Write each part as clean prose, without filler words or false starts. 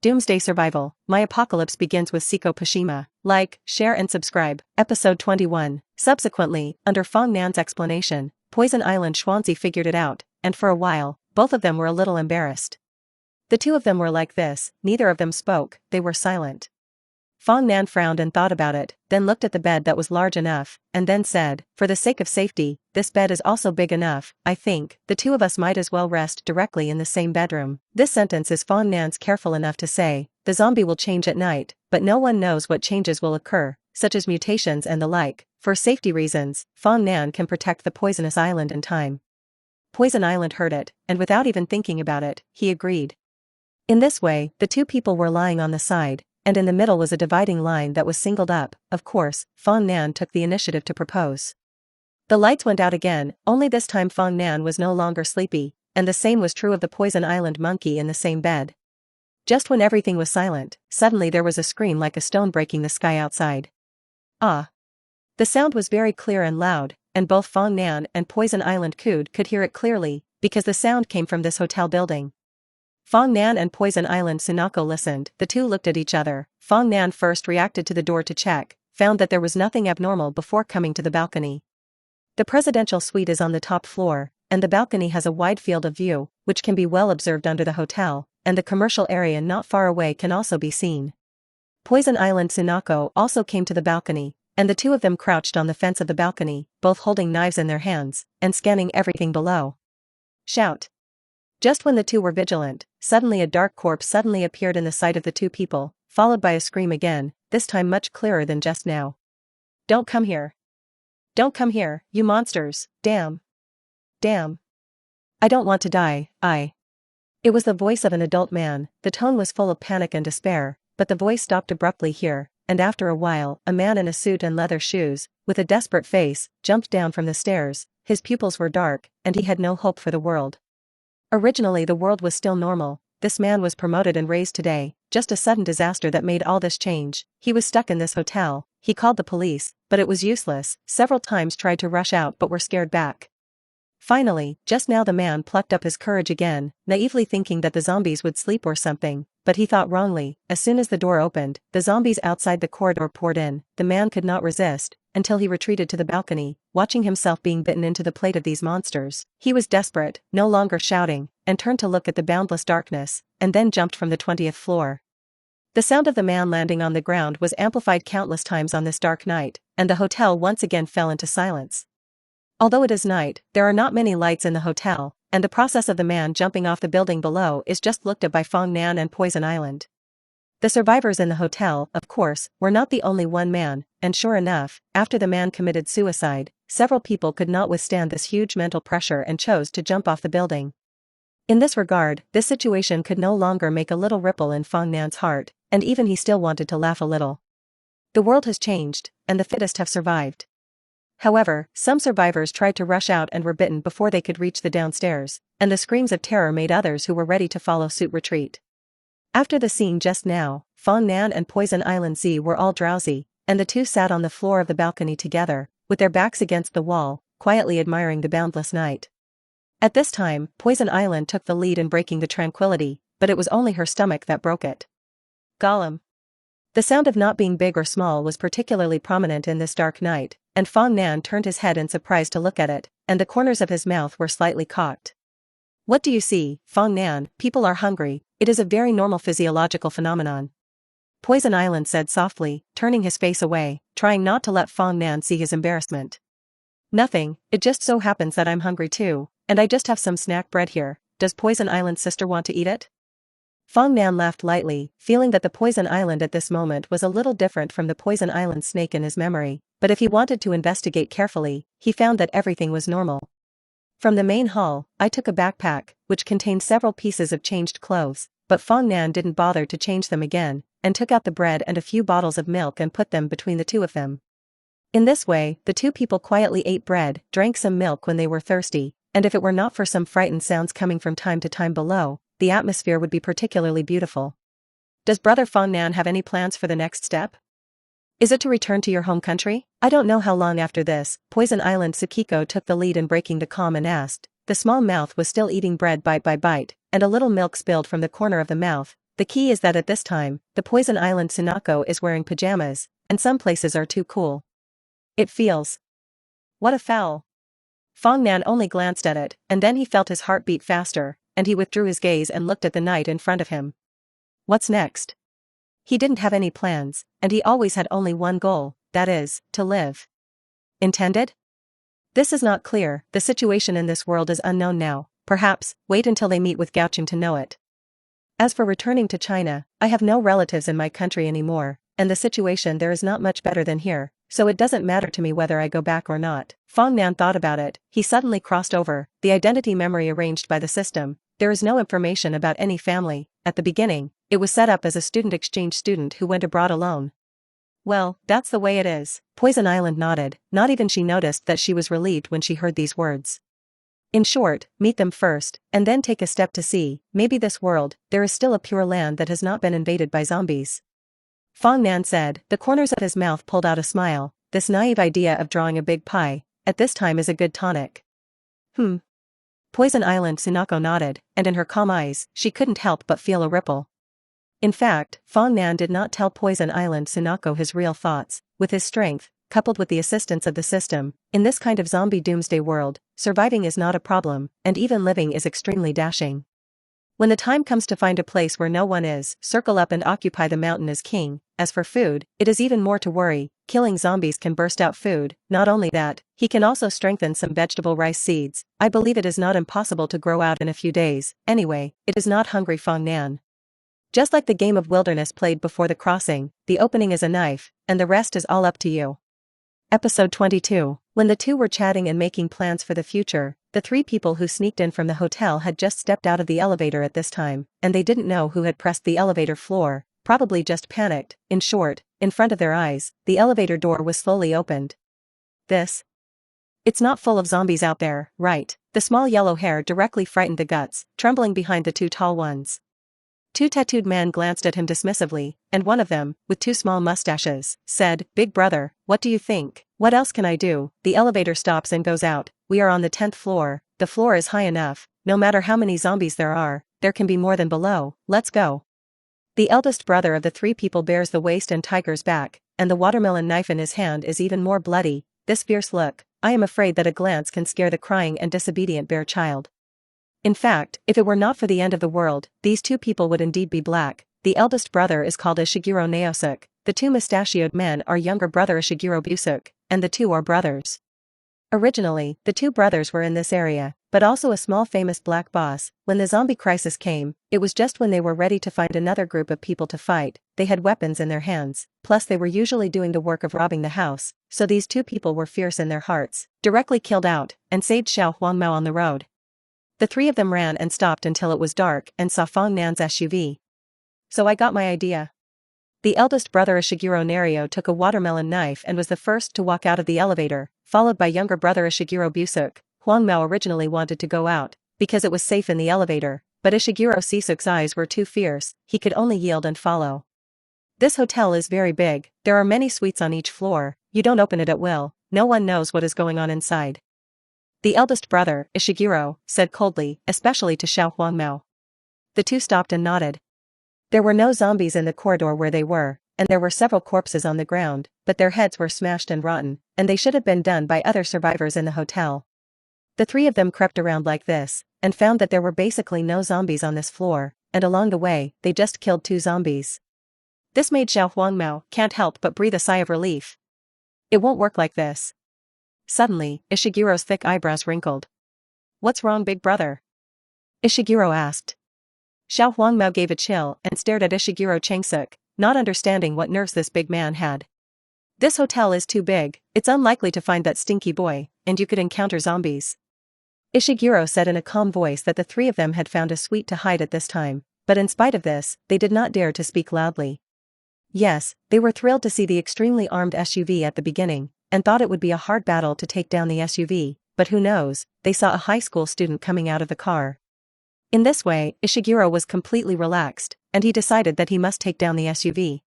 Doomsday Survival, My Apocalypse Begins with Saeko Poshima. Like, share and subscribe. Episode 21. Subsequently, under Fong Nan's explanation, Poison Island Xuanzi figured it out, and for a while, both of them were a little embarrassed. The two of them were like this, neither of them spoke, they were silent. Fong Nan frowned and thought about it, then looked at the bed that was large enough, and then said, for the sake of safety, this bed is also big enough, I think, the two of us might as well rest directly in the same bedroom. This sentence is Fong Nan's careful enough to say, the zombie will change at night, but no one knows what changes will occur, such as mutations and the like. For safety reasons, Fong Nan can protect the poisonous island in time. Poison Island heard it, and without even thinking about it, he agreed. In this way, the two people were lying on the side, and in the middle was a dividing line that was singled up. Of course, Fong Nan took the initiative to propose. The lights went out again, only this time Fong Nan was no longer sleepy, and the same was true of the Poison Island monkey in the same bed. Just when everything was silent, suddenly there was a scream like a stone breaking the sky outside. Ah! The sound was very clear and loud, and both Fong Nan and Poison Island could hear it clearly, because the sound came from this hotel building. Fong Nan and Poison Island Saeko listened. The two looked at each other. Fong Nan first reacted to the door to check, found that there was nothing abnormal before coming to the balcony. The presidential suite is on the top floor, and the balcony has a wide field of view, which can be well observed under the hotel, and the commercial area not far away can also be seen. Poison Island Saeko also came to the balcony, and the two of them crouched on the fence of the balcony, both holding knives in their hands, and scanning everything below. Shout! Just when the two were vigilant, suddenly a dark corpse suddenly appeared in the sight of the two people, followed by a scream again, this time much clearer than just now. Don't come here. Don't come here, you monsters, damn. Damn. I don't want to die, It was the voice of an adult man, the tone was full of panic and despair, but the voice stopped abruptly here, and after a while, a man in a suit and leather shoes, with a desperate face, jumped down from the stairs. His pupils were dark, and he had no hope for the world. Originally the world was still normal, this man was promoted and raised today, just a sudden disaster that made all this change. He was stuck in this hotel, he called the police, but it was useless, several times tried to rush out but were scared back. Finally, just now the man plucked up his courage again, naively thinking that the zombies would sleep or something, but he thought wrongly. As soon as the door opened, the zombies outside the corridor poured in. The man could not resist, until he retreated to the balcony, watching himself being bitten into the plate of these monsters. He was desperate, no longer shouting, and turned to look at the boundless darkness, and then jumped from the 20th floor. The sound of the man landing on the ground was amplified countless times on this dark night, and the hotel once again fell into silence. Although it is night, there are not many lights in the hotel, and the process of the man jumping off the building below is just looked at by Fong Nan and Poison Island. The survivors in the hotel, of course, were not the only one man, and sure enough, after the man committed suicide, several people could not withstand this huge mental pressure and chose to jump off the building. In this regard, this situation could no longer make a little ripple in Fong Nan's heart, and even he still wanted to laugh a little. The world has changed, and the fittest have survived. However, some survivors tried to rush out and were bitten before they could reach the downstairs, and the screams of terror made others who were ready to follow suit retreat. After the scene just now, Fong Nan and Poison Island Z were all drowsy, and the two sat on the floor of the balcony together, with their backs against the wall, quietly admiring the boundless night. At this time, Poison Island took the lead in breaking the tranquility, but it was only her stomach that broke it. Gollum. The sound of not being big or small was particularly prominent in this dark night, and Fong Nan turned his head in surprise to look at it, and the corners of his mouth were slightly cocked. What do you see, Fong Nan? People are hungry, it is a very normal physiological phenomenon. Poison Island said softly, turning his face away, trying not to let Fong Nan see his embarrassment. Nothing, it just so happens that I'm hungry too, and I just have some snack bread here. Does Poison Island's sister want to eat it? Fong Nan laughed lightly, feeling that the Poison Island at this moment was a little different from the Poison Island snake in his memory, but if he wanted to investigate carefully, he found that everything was normal. From the main hall, I took a backpack, which contained several pieces of changed clothes, but Fong Nan didn't bother to change them again, and took out the bread and a few bottles of milk and put them between the two of them. In this way, the two people quietly ate bread, drank some milk when they were thirsty, and if it were not for some frightened sounds coming from time to time below, the atmosphere would be particularly beautiful. Does Brother Fong Nan have any plans for the next step? Is it to return to your home country? I don't know how long after this. Poison Island Saeko took the lead in breaking the calm and asked. The small mouth was still eating bread bite by bite, and a little milk spilled from the corner of the mouth. The key is that at this time, the Poison Island Sunako is wearing pajamas, and some places are too cool. It feels. What a foul. Fong Nan only glanced at it, and then he felt his heart beat faster, and he withdrew his gaze and looked at the night in front of him. What's next? He didn't have any plans, and he always had only one goal, that is, to live. Intended? This is not clear, the situation in this world is unknown now, perhaps, wait until they meet with Gauching to know it. As for returning to China, I have no relatives in my country anymore, and the situation there is not much better than here, so it doesn't matter to me whether I go back or not. Fong Nan thought about it, he suddenly crossed over, the identity memory arranged by the system. There is no information about any family. At the beginning, it was set up as a student exchange student who went abroad alone. Well, that's the way it is. Poison Island nodded, not even she noticed that she was relieved when she heard these words. In short, meet them first, and then take a step to see, maybe this world, there is still a pure land that has not been invaded by zombies. Fong Nan said, the corners of his mouth pulled out a smile, this naive idea of drawing a big pie, at this time is a good tonic. Poison Island Sunako nodded, and in her calm eyes, she couldn't help but feel a ripple. In fact, Fong Nan did not tell Poison Island Sunako his real thoughts. With his strength, coupled with the assistance of the system, in this kind of zombie doomsday world, surviving is not a problem, and even living is extremely dashing. When the time comes to find a place where no one is, circle up and occupy the mountain as king. As for food, it is even more to worry, killing zombies can burst out food, not only that, he can also strengthen some vegetable rice seeds. I believe it is not impossible to grow out in a few days, anyway, it is not hungry Fong Nan. Just like the game of wilderness played before the crossing, the opening is a knife, and the rest is all up to you. Episode 22. When the two were chatting and making plans for the future, the three people who sneaked in from the hotel had just stepped out of the elevator at this time, and they didn't know who had pressed the elevator floor, probably just panicked. In short, in front of their eyes, the elevator door was slowly opened. It's not full of zombies out there, right? The small yellow hair directly frightened the guts, trembling behind the two tall ones. Two tattooed men glanced at him dismissively, and one of them, with two small mustaches, said, Big brother, what do you think? What else can I do? The elevator stops and goes out. We are on the 10th floor, the floor is high enough, no matter how many zombies there are, there can be more than below, let's go. The eldest brother of the three people bears the waist and tiger's back, and the watermelon knife in his hand is even more bloody, this fierce look, I am afraid that a glance can scare the crying and disobedient bear child. In fact, if it were not for the end of the world, these two people would indeed be black. The eldest brother is called Ishiguro Naosuke, the two mustachioed men are younger brother Ishiguro Busuk, and the two are brothers. Originally, the two brothers were in this area, but also a small famous black boss. When the zombie crisis came, it was just when they were ready to find another group of people to fight, they had weapons in their hands, plus they were usually doing the work of robbing the house, so these two people were fierce in their hearts, directly killed out, and saved Xiao Huangmao on the road. The three of them ran and stopped until it was dark and saw Fong Nan's SUV. So I got my idea. The eldest brother Ishiguro Nario took a watermelon knife and was the first to walk out of the elevator, followed by younger brother Ishiguro Busuk. Huangmao originally wanted to go out, because it was safe in the elevator, but Ishiguro Sisuk's eyes were too fierce, he could only yield and follow. This hotel is very big, there are many suites on each floor, you don't open it at will, no one knows what is going on inside. The eldest brother, Ishiguro, said coldly, especially to Xiao Huangmao. The two stopped and nodded. There were no zombies in the corridor where they were, and there were several corpses on the ground, but their heads were smashed and rotten, and they should have been done by other survivors in the hotel. The three of them crept around like this, and found that there were basically no zombies on this floor, and along the way, they just killed two zombies. This made Xiao Huangmao can't help but breathe a sigh of relief. It won't work like this. Suddenly, Ishiguro's thick eyebrows wrinkled. What's wrong, big brother? Ishiguro asked. Xiao Huangmao gave a chill and stared at Ishiguro Changsuk, not understanding what nerves this big man had. This hotel is too big, it's unlikely to find that stinky boy, and you could encounter zombies. Ishiguro said in a calm voice that the three of them had found a suite to hide at this time, but in spite of this, they did not dare to speak loudly. Yes, they were thrilled to see the extremely armed SUV at the beginning, and thought it would be a hard battle to take down the SUV, but who knows, they saw a high school student coming out of the car. In this way, Ishiguro was completely relaxed, and he decided that he must take down the SUV.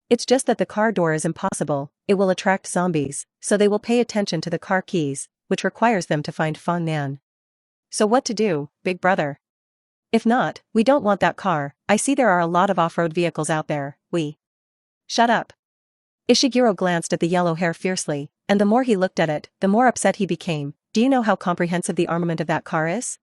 It's just that the car door is impossible, it will attract zombies, so they will pay attention to the car keys, which requires them to find Fong Nan. So what to do, big brother? If not, we don't want that car. I see there are a lot of off-road vehicles out there. Shut up. Ishiguro glanced at the yellow hair fiercely, and the more he looked at it, the more upset he became. Do you know how comprehensive the armament of that car is?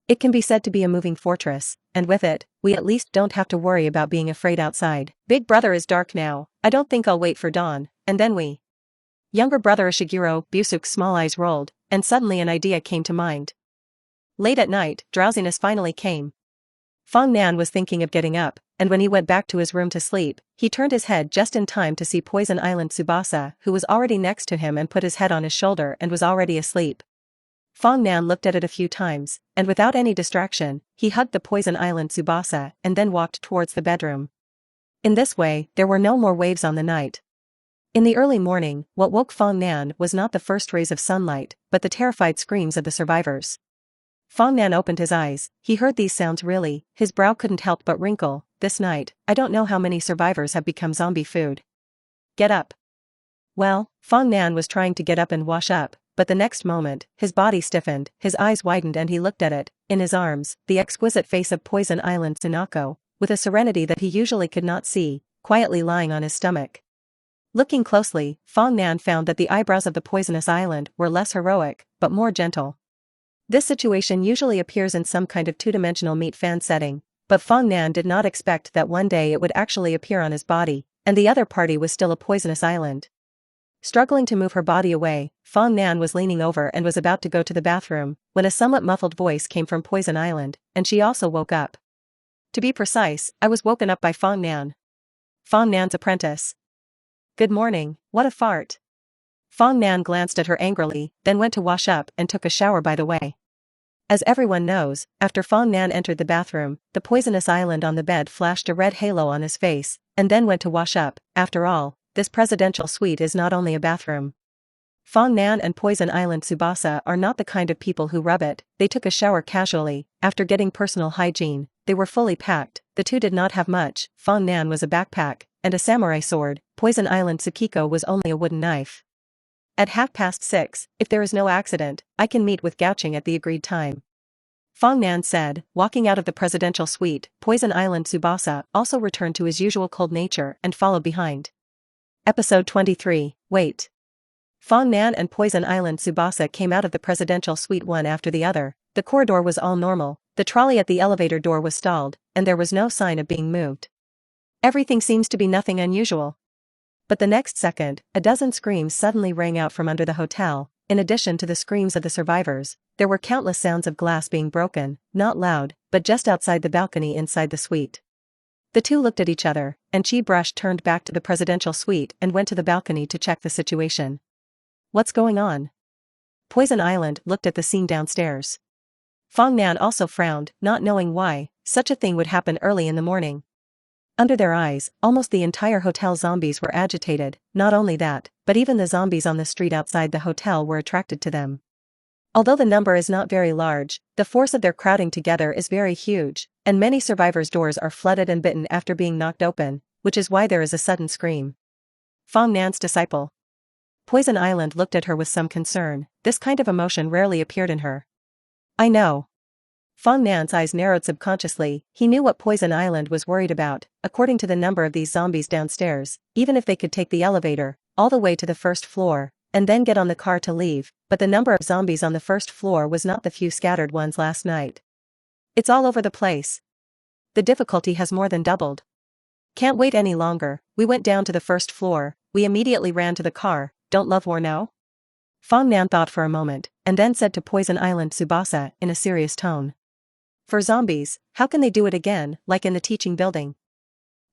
It can be said to be a moving fortress, and with it, we at least don't have to worry about being afraid outside. Big brother is dark now. I don't think I'll wait for dawn, and then Younger brother Ishiguro Busuke's small eyes rolled, and suddenly an idea came to mind. Late at night, drowsiness finally came. Fong Nan was thinking of getting up, and when he went back to his room to sleep, he turned his head just in time to see Poison Island Tsubasa, who was already next to him and put his head on his shoulder and was already asleep. Fong Nan looked at it a few times, and without any distraction, he hugged the Poison Island Tsubasa and then walked towards the bedroom. In this way, there were no more waves on the night. In the early morning, what woke Fong Nan was not the first rays of sunlight, but the terrified screams of the survivors. Fong Nan opened his eyes. He heard these sounds really, his brow couldn't help but wrinkle. This night, I don't know how many survivors have become zombie food. Get up. Well, Fong Nan was trying to get up and wash up, but the next moment, his body stiffened, his eyes widened and he looked at it, in his arms, the exquisite face of Poison Island Tsunako, with a serenity that he usually could not see, quietly lying on his stomach. Looking closely, Fong Nan found that the eyebrows of the poisonous island were less heroic, but more gentle. This situation usually appears in some kind of two-dimensional meat fan setting, but Fong Nan did not expect that one day it would actually appear on his body, and the other party was still a poisonous island. Struggling to move her body away, Fong Nan was leaning over and was about to go to the bathroom, when a somewhat muffled voice came from Poison Island, and she also woke up. To be precise, I was woken up by Fong Nan. Fong Nan's apprentice. Good morning, what a fart. Fong Nan glanced at her angrily, then went to wash up and took a shower by the way. As everyone knows, after Fong Nan entered the bathroom, the poisonous island on the bed flashed a red halo on his face, and then went to wash up. After all, this presidential suite is not only a bathroom. Fong Nan and Poison Island Tsubasa are not the kind of people who rub it. They took a shower casually. After getting personal hygiene, they were fully packed. The two did not have much. Fong Nan was a backpack and a samurai sword. Poison Island Tsukiko was only a wooden knife. At 6:30, if there is no accident, I can meet with Gouching at the agreed time. Fong Nan said, walking out of the presidential suite. Poison Island Tsubasa also returned to his usual cold nature and followed behind. Episode 23, Wait. Fong Nan and Poison Island Tsubasa came out of the presidential suite one after the other. The corridor was all normal, the trolley at the elevator door was stalled, and there was no sign of being moved. Everything seems to be nothing unusual. But the next second, a dozen screams suddenly rang out from under the hotel. In addition to the screams of the survivors, there were countless sounds of glass being broken, not loud, but just outside the balcony inside the suite. The two looked at each other, and Chi-Brush turned back to the presidential suite and went to the balcony to check the situation. What's going on? Poison Island looked at the scene downstairs. Fong Nan also frowned, not knowing why such a thing would happen early in the morning. Under their eyes, almost the entire hotel zombies were agitated. Not only that, but even the zombies on the street outside the hotel were attracted to them. Although the number is not very large, the force of their crowding together is very huge, and many survivors' doors are flooded and bitten after being knocked open, which is why there is a sudden scream. Fong Nan's disciple. Poison Island looked at her with some concern. This kind of emotion rarely appeared in her. I know. Fong Nan's eyes narrowed subconsciously. He knew what Poison Island was worried about. According to the number of these zombies downstairs, even if they could take the elevator all the way to the first floor, and then get on the car to leave, but the number of zombies on the first floor was not the few scattered ones last night. It's all over the place. The difficulty has more than doubled. Can't wait any longer. We went down to the first floor. We immediately ran to the car. Don't love war now? Fong Nan thought for a moment, and then said to Poison Island Tsubasa in a serious tone. For zombies, how can they do it again, like in the teaching building?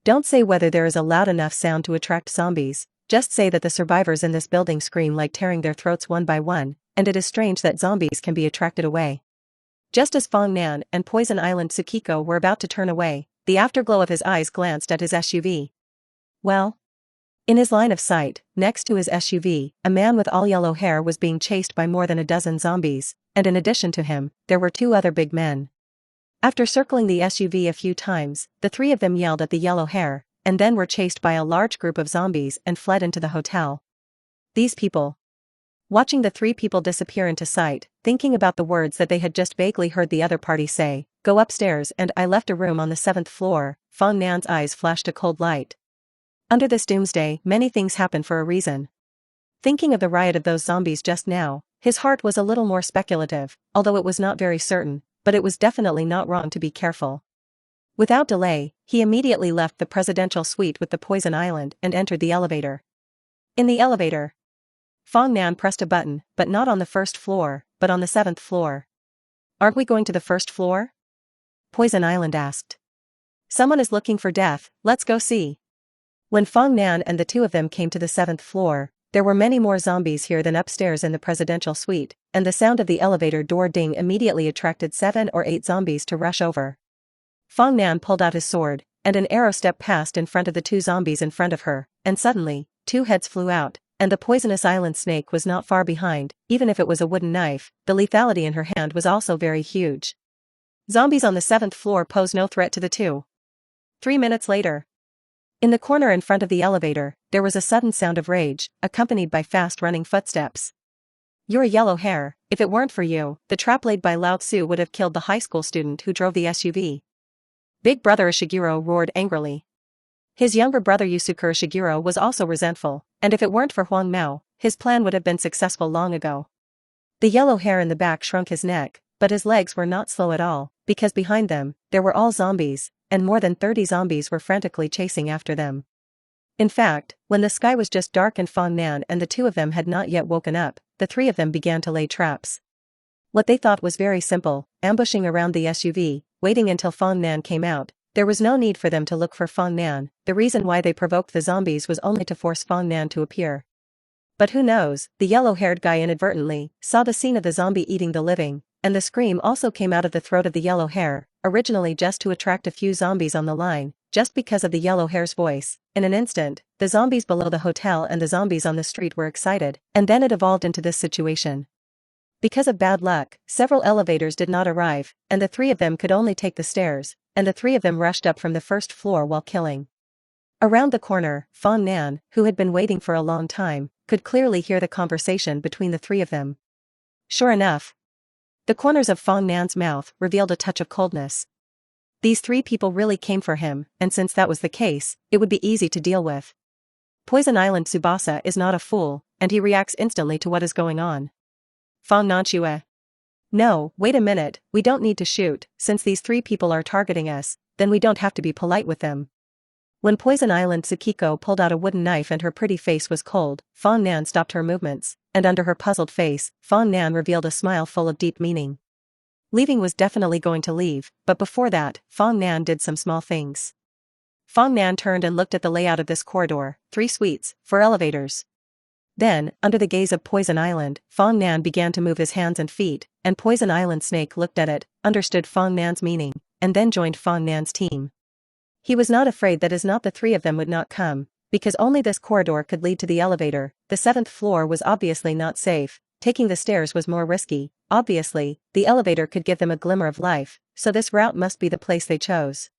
Don't say whether there is a loud enough sound to attract zombies, just say that the survivors in this building scream like tearing their throats one by one, and it is strange that zombies can be attracted away. Just as Fong Nan and Poison Island Tsukiko were about to turn away, the afterglow of his eyes glanced at his SUV. Well? In his line of sight, next to his SUV, a man with all yellow hair was being chased by more than a dozen zombies, and in addition to him, there were two other big men. After circling the SUV a few times, the three of them yelled at the yellow hair, and then were chased by a large group of zombies and fled into the hotel. These people. Watching the three people disappear into sight, thinking about the words that they had just vaguely heard the other party say, Go upstairs and I left a room on the 7th floor. Fong Nan's eyes flashed a cold light. Under this doomsday, many things happen for a reason. Thinking of the riot of those zombies just now, his heart was a little more speculative, although it was not very certain, but it was definitely not wrong to be careful. Without delay, he immediately left the presidential suite with the poison island and entered the elevator. In the elevator, Fong Nan pressed a button, but not on the 1st floor, but on the 7th floor. Aren't we going to the 1st floor? Poison Island asked. Someone is looking for death, let's go see. When Fong Nan and the two of them came to the 7th floor, there were many more zombies here than upstairs in the presidential suite, and the sound of the elevator door ding immediately attracted 7 or 8 zombies to rush over. Fong Nan pulled out his sword, and an arrow stepped past in front of the 2 zombies in front of her, and suddenly, 2 heads flew out, and the poisonous island snake was not far behind. Even if it was a wooden knife, the lethality in her hand was also very huge. Zombies on the 7th floor pose no threat to the 2. 3 minutes later. In the corner in front of the elevator, there was a sudden sound of rage, accompanied by fast-running footsteps. You're a yellow hair. If it weren't for you, the trap laid by Lao Tzu would have killed the high school student who drove the SUV. Big brother Ishiguro roared angrily. His younger brother Yusukura Ishiguro was also resentful, and if it weren't for Huang Mao, his plan would have been successful long ago. The yellow hair in the back shrunk his neck, but his legs were not slow at all, because behind them, there were all zombies, and more than 30 zombies were frantically chasing after them. In fact, when the sky was just dark and Fong Nan and the 2 of them had not yet woken up, the 3 of them began to lay traps. What they thought was very simple, ambushing around the SUV, waiting until Fong Nan came out. There was no need for them to look for Fong Nan. The reason why they provoked the zombies was only to force Fong Nan to appear. But who knows, the yellow-haired guy inadvertently saw the scene of the zombie eating the living, and the scream also came out of the throat of the yellow hair, originally just to attract a few zombies on the line, just because of the yellow hair's voice. In an instant, the zombies below the hotel and the zombies on the street were excited, and then it evolved into this situation. Because of bad luck, several elevators did not arrive, and the 3 of them could only take the stairs, and the 3 of them rushed up from the 1st floor while killing. Around the corner, Fong Nan, who had been waiting for a long time, could clearly hear the conversation between the 3 of them. Sure enough, the corners of Fong Nan's mouth revealed a touch of coldness. These 3 people really came for him, and since that was the case, it would be easy to deal with. Poison Island Tsubasa is not a fool, and he reacts instantly to what is going on. Fong Nanshue. No, wait a minute, we don't need to shoot. Since these 3 people are targeting us, then we don't have to be polite with them. When Poison Island Tsukiko pulled out a wooden knife and her pretty face was cold, Fong Nan stopped her movements, and under her puzzled face, Fong Nan revealed a smile full of deep meaning. Leaving was definitely going to leave, but before that, Fong Nan did some small things. Fong Nan turned and looked at the layout of this corridor, 3 suites, 4 elevators. Then, under the gaze of Poison Island, Fong Nan began to move his hands and feet, and Poison Island Snake looked at it, understood Fong Nan's meaning, and then joined Fong Nan's team. He was not afraid that as not the 3 of them would not come, because only this corridor could lead to the elevator. The 7th floor was obviously not safe, taking the stairs was more risky. Obviously, the elevator could give them a glimmer of life, so this route must be the place they chose.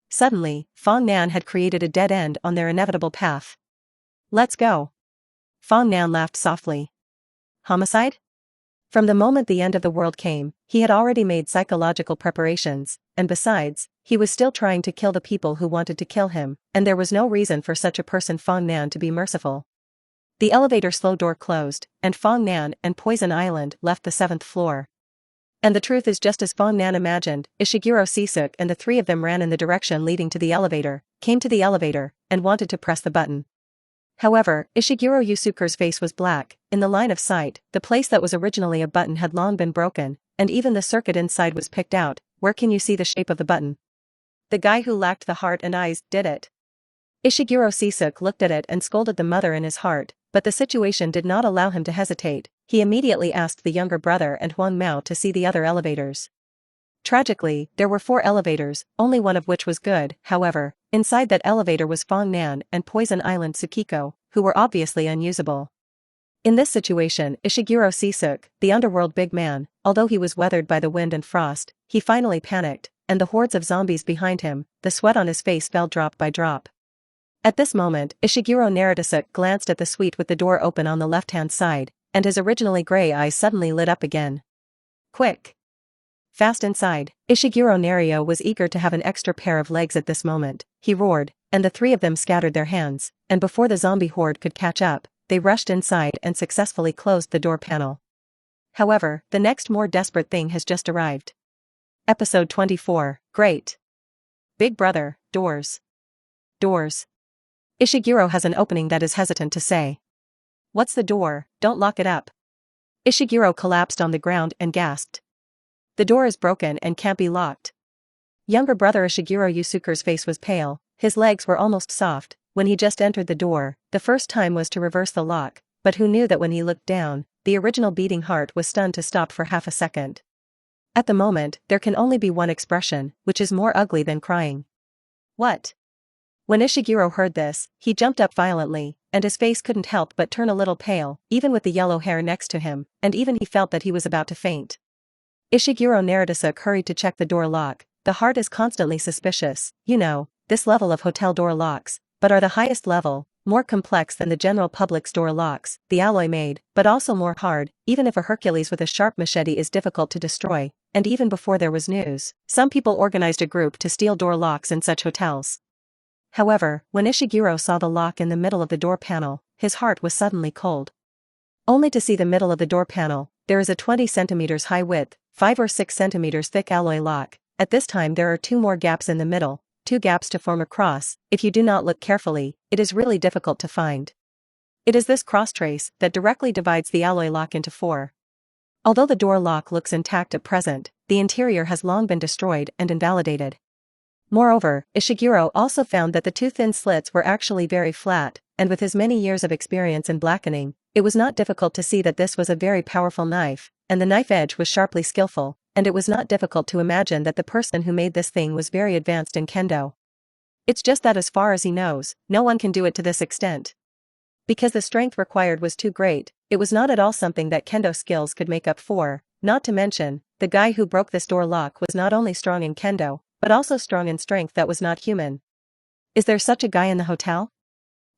Suddenly, Fong Nan had created a dead end on their inevitable path. Let's go. Fong Nan laughed softly. Homicide? From the moment the end of the world came, he had already made psychological preparations, and besides, he was still trying to kill the people who wanted to kill him, and there was no reason for such a person Fong Nan to be merciful. The elevator slow door closed, and Fong Nan and Poison Island left the 7th floor. And the truth is just as Fong Nan imagined, Ishiguro Sisuk and the 3 of them ran in the direction leading to the elevator, came to the elevator, and wanted to press the button. However, Ishiguro Yusuke's face was black. In the line of sight, the place that was originally a button had long been broken, and even the circuit inside was picked out. Where can you see the shape of the button? The guy who lacked the heart and eyes did it. Ishiguro Sisuk looked at it and scolded the mother in his heart, but the situation did not allow him to hesitate. He immediately asked the younger brother and Huang Mao to see the other elevators. Tragically, there were 4 elevators, only one of which was good. However, inside that elevator was Fong Nan and Poison Island Tsukiko, who were obviously unusable. In this situation, Ishiguro Sisuk, the underworld big man, although he was weathered by the wind and frost, he finally panicked, and the hordes of zombies behind him, the sweat on his face fell drop by drop. At this moment, Ishiguro Narutasuk glanced at the suite with the door open on the left-hand side, and his originally gray eyes suddenly lit up again. Quick! fast inside. Ishiguro Nario was eager to have an extra pair of legs at this moment. He roared, and the three of them scattered their hands, and before the zombie horde could catch up, they rushed inside and successfully closed the door panel. However, the next more desperate thing has just arrived. Episode 24, Great. Big Brother, doors. Doors. Ishiguro has an opening that is hesitant to say. What's the door? Don't lock it up. Ishiguro collapsed on the ground and gasped. The door is broken and can't be locked. Younger brother Ishiguro Yusuke's face was pale, his legs were almost soft. When he just entered the door, the first time was to reverse the lock, but who knew that when he looked down, the original beating heart was stunned to stop for half a second. At the moment, there can only be one expression, which is more ugly than crying. What? When Ishiguro heard this, he jumped up violently, and his face couldn't help but turn a little pale, even with the yellow hair next to him, and even he felt that he was about to faint. Ishiguro Naradasuke hurried to check the door lock. The heart is constantly suspicious, you know, this level of hotel door locks, but are the highest level, more complex than the general public's door locks, the alloy made, but also more hard, even if a Hercules with a sharp machete is difficult to destroy, and even before there was news, some people organized a group to steal door locks in such hotels. However, when Ishiguro saw the lock in the middle of the door panel, his heart was suddenly cold. Only to see the middle of the door panel, there is a 20 centimeters high width, 5 or 6 centimeters thick alloy lock. At this time there are 2 more gaps in the middle, 2 gaps to form a cross. If you do not look carefully, it is really difficult to find. It is this crosstrace that directly divides the alloy lock into 4. Although the door lock looks intact at present, the interior has long been destroyed and invalidated. Moreover, Ishiguro also found that the 2 thin slits were actually very flat, and with his many years of experience in blackening, it was not difficult to see that this was a very powerful knife, and the knife edge was sharply skillful, and it was not difficult to imagine that the person who made this thing was very advanced in kendo. It's just that as far as he knows, no one can do it to this extent. Because the strength required was too great, it was not at all something that kendo skills could make up for, not to mention, the guy who broke this door lock was not only strong in kendo, but also strong in strength that was not human. Is there such a guy in the hotel?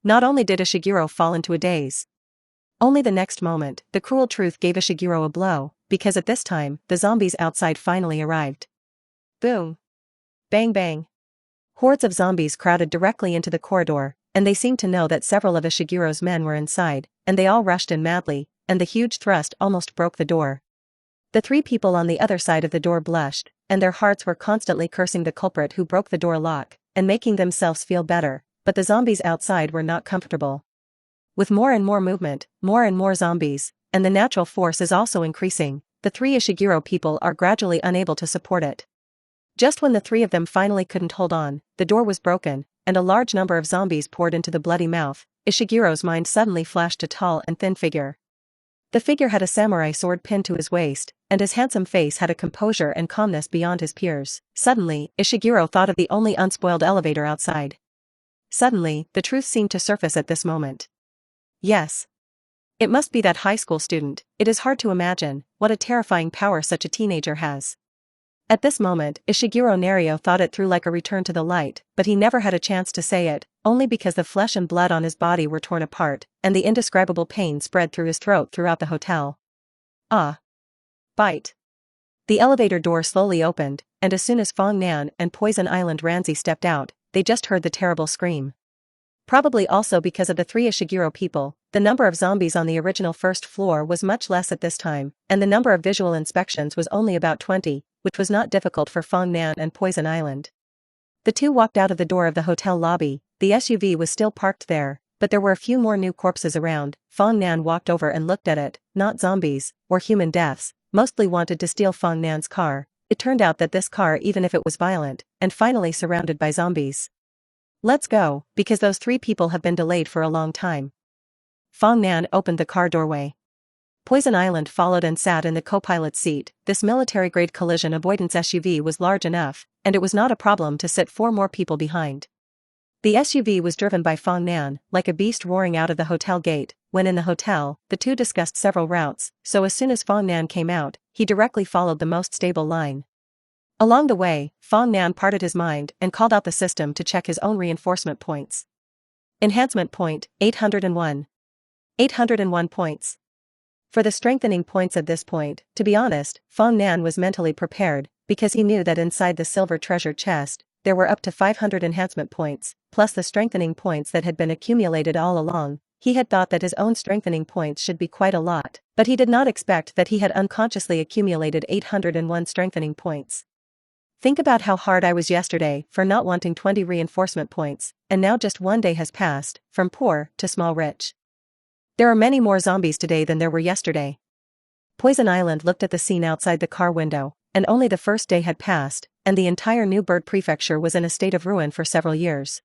Not only did Ishiguro fall into a daze. Only the next moment, the cruel truth gave Ishiguro a blow, because at this time, the zombies outside finally arrived. Boom. Bang bang. Hordes of zombies crowded directly into the corridor, and they seemed to know that several of Ishiguro's men were inside, and they all rushed in madly, and the huge thrust almost broke the door. The 3 people on the other side of the door blushed, and their hearts were constantly cursing the culprit who broke the door lock, and making themselves feel better, but the zombies outside were not comfortable. With more and more movement, more and more zombies, and the natural force is also increasing, the 3 Ishiguro people are gradually unable to support it. Just when the 3 of them finally couldn't hold on, the door was broken, and a large number of zombies poured into the bloody mouth. Ishiguro's mind suddenly flashed a tall and thin figure. The figure had a samurai sword pinned to his waist, and his handsome face had a composure and calmness beyond his peers. Suddenly, Ishiguro thought of the only unspoiled elevator outside. Suddenly, the truth seemed to surface at this moment. Yes. It must be that high school student. It is hard to imagine what a terrifying power such a teenager has. At this moment, Ishiguro Nario thought it through like a return to the light, but he never had a chance to say it, only because the flesh and blood on his body were torn apart, and the indescribable pain spread through his throat throughout the hotel. Ah. Bite. The elevator door slowly opened, and as soon as Fong Nan and Poison Island Ranzi stepped out, they just heard the terrible scream. Probably also because of the 3 Ishiguro people, the number of zombies on the original first floor was much less at this time, and the number of visual inspections was only about 20, which was not difficult for Fong Nan and Poison Island. The 2 walked out of the door of the hotel lobby. The SUV was still parked there, but there were a few more new corpses around. Fong Nan walked over and looked at it, not zombies, or human deaths, mostly wanted to steal Fong Nan's car. It turned out that this car, even if it was violent, and finally surrounded by zombies. Let's go, because those 3 people have been delayed for a long time. Fong Nan opened the car doorway. Poison Island followed and sat in the co-pilot's seat. This military-grade collision avoidance SUV was large enough, and it was not a problem to sit 4 more people behind. The SUV was driven by Fong Nan, like a beast roaring out of the hotel gate. When in the hotel, the 2 discussed several routes, so as soon as Fong Nan came out, he directly followed the most stable line. Along the way, Fong Nan parted his mind and called out the system to check his own reinforcement points. Enhancement point, 801. 801 points. For the strengthening points at this point, to be honest, Fong Nan was mentally prepared, because he knew that inside the silver treasure chest, there were up to 500 enhancement points, plus the strengthening points that had been accumulated all along. He had thought that his own strengthening points should be quite a lot, but he did not expect that he had unconsciously accumulated 801 strengthening points. Think about how hard I was yesterday for not wanting 20 reinforcement points, and now just one day has passed, from poor to small rich. There are many more zombies today than there were yesterday. Poison Island looked at the scene outside the car window, and only the first day had passed, and the entire New Bird Prefecture was in a state of ruin for several years.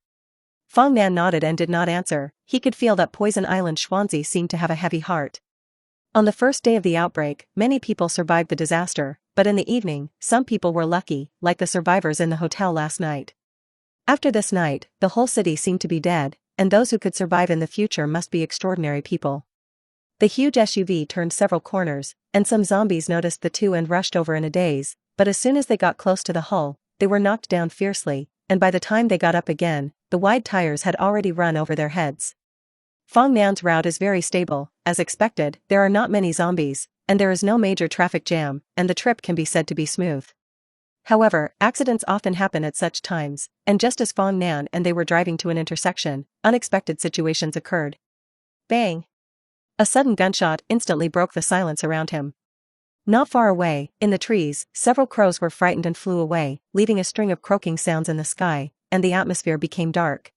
Fong Nan nodded and did not answer. He could feel that Poison Island Xuanzi seemed to have a heavy heart. On the first day of the outbreak, many people survived the disaster, but in the evening, some people were lucky, like the survivors in the hotel last night. After this night, the whole city seemed to be dead, and those who could survive in the future must be extraordinary people. The huge SUV turned several corners, and some zombies noticed the two and rushed over in a daze, but as soon as they got close to the hull, they were knocked down fiercely, and by the time they got up again, the wide tires had already run over their heads. Fong Nan's route is very stable. As expected, there are not many zombies, and there is no major traffic jam, and the trip can be said to be smooth. However, accidents often happen at such times, and just as Fong Nan and they were driving to an intersection, unexpected situations occurred. Bang! A sudden gunshot instantly broke the silence around him. Not far away, in the trees, several crows were frightened and flew away, leaving a string of croaking sounds in the sky, and the atmosphere became dark.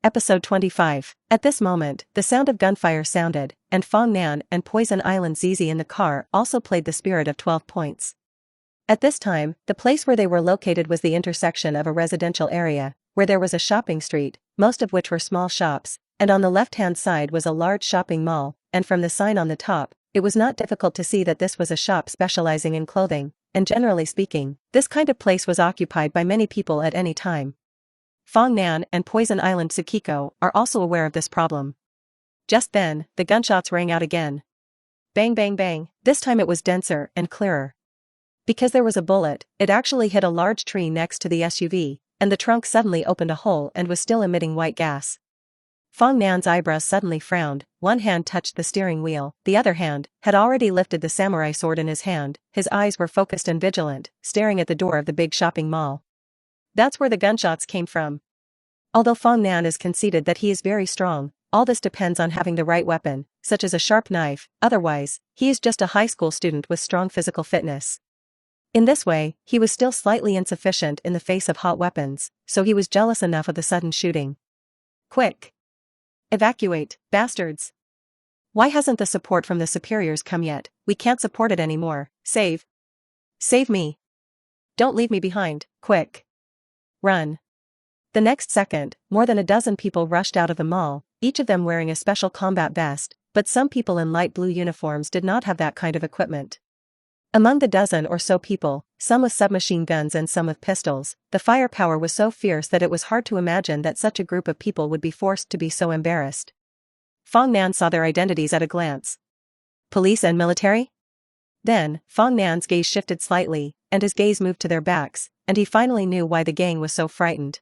Episode 25. At this moment, the sound of gunfire sounded, and Fong Nan and Poison Island Zizi in the car also played the spirit of 12 points. At this time, the place where they were located was the intersection of a residential area, where there was a shopping street, most of which were small shops, and on the left-hand side was a large shopping mall, and from the sign on the top, it was not difficult to see that this was a shop specializing in clothing, and generally speaking, this kind of place was occupied by many people at any time. Fong Nan and Poison Island Tsukiko are also aware of this problem. Just then, the gunshots rang out again. Bang bang bang, this time it was denser and clearer. Because there was a bullet, it actually hit a large tree next to the SUV, and the trunk suddenly opened a hole and was still emitting white gas. Fong Nan's eyebrows suddenly frowned, one hand touched the steering wheel, the other hand had already lifted the samurai sword in his hand, his eyes were focused and vigilant, staring at the door of the big shopping mall. That's where the gunshots came from. Although Fong Nan is conceded that he is very strong, all this depends on having the right weapon, such as a sharp knife, otherwise, he is just a high school student with strong physical fitness. In this way, he was still slightly insufficient in the face of hot weapons, so he was jealous enough of the sudden shooting. Quick! Evacuate, bastards! Why hasn't the support from the superiors come yet? We can't support it anymore. Save! Save me! Don't leave me behind, quick! Run! The next second, more than a dozen people rushed out of the mall, each of them wearing a special combat vest, but some people in light blue uniforms did not have that kind of equipment. Among the dozen or so people, some with submachine guns and some with pistols, the firepower was so fierce that it was hard to imagine that such a group of people would be forced to be so embarrassed. Fong Nan saw their identities at a glance. Police and military? Then, Fong Nan's gaze shifted slightly, and his gaze moved to their backs, and he finally knew why the gang was so frightened.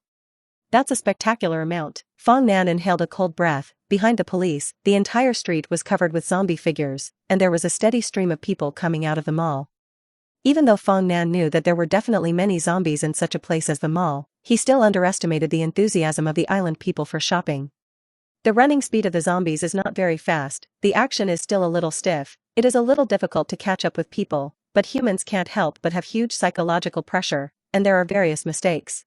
That's a spectacular amount. Fong Nan inhaled a cold breath. Behind the police, the entire street was covered with zombie figures, and there was a steady stream of people coming out of the mall. Even though Fong Nan knew that there were definitely many zombies in such a place as the mall, he still underestimated the enthusiasm of the island people for shopping. The running speed of the zombies is not very fast, the action is still a little stiff, it is a little difficult to catch up with people, but humans can't help but have huge psychological pressure, and there are various mistakes.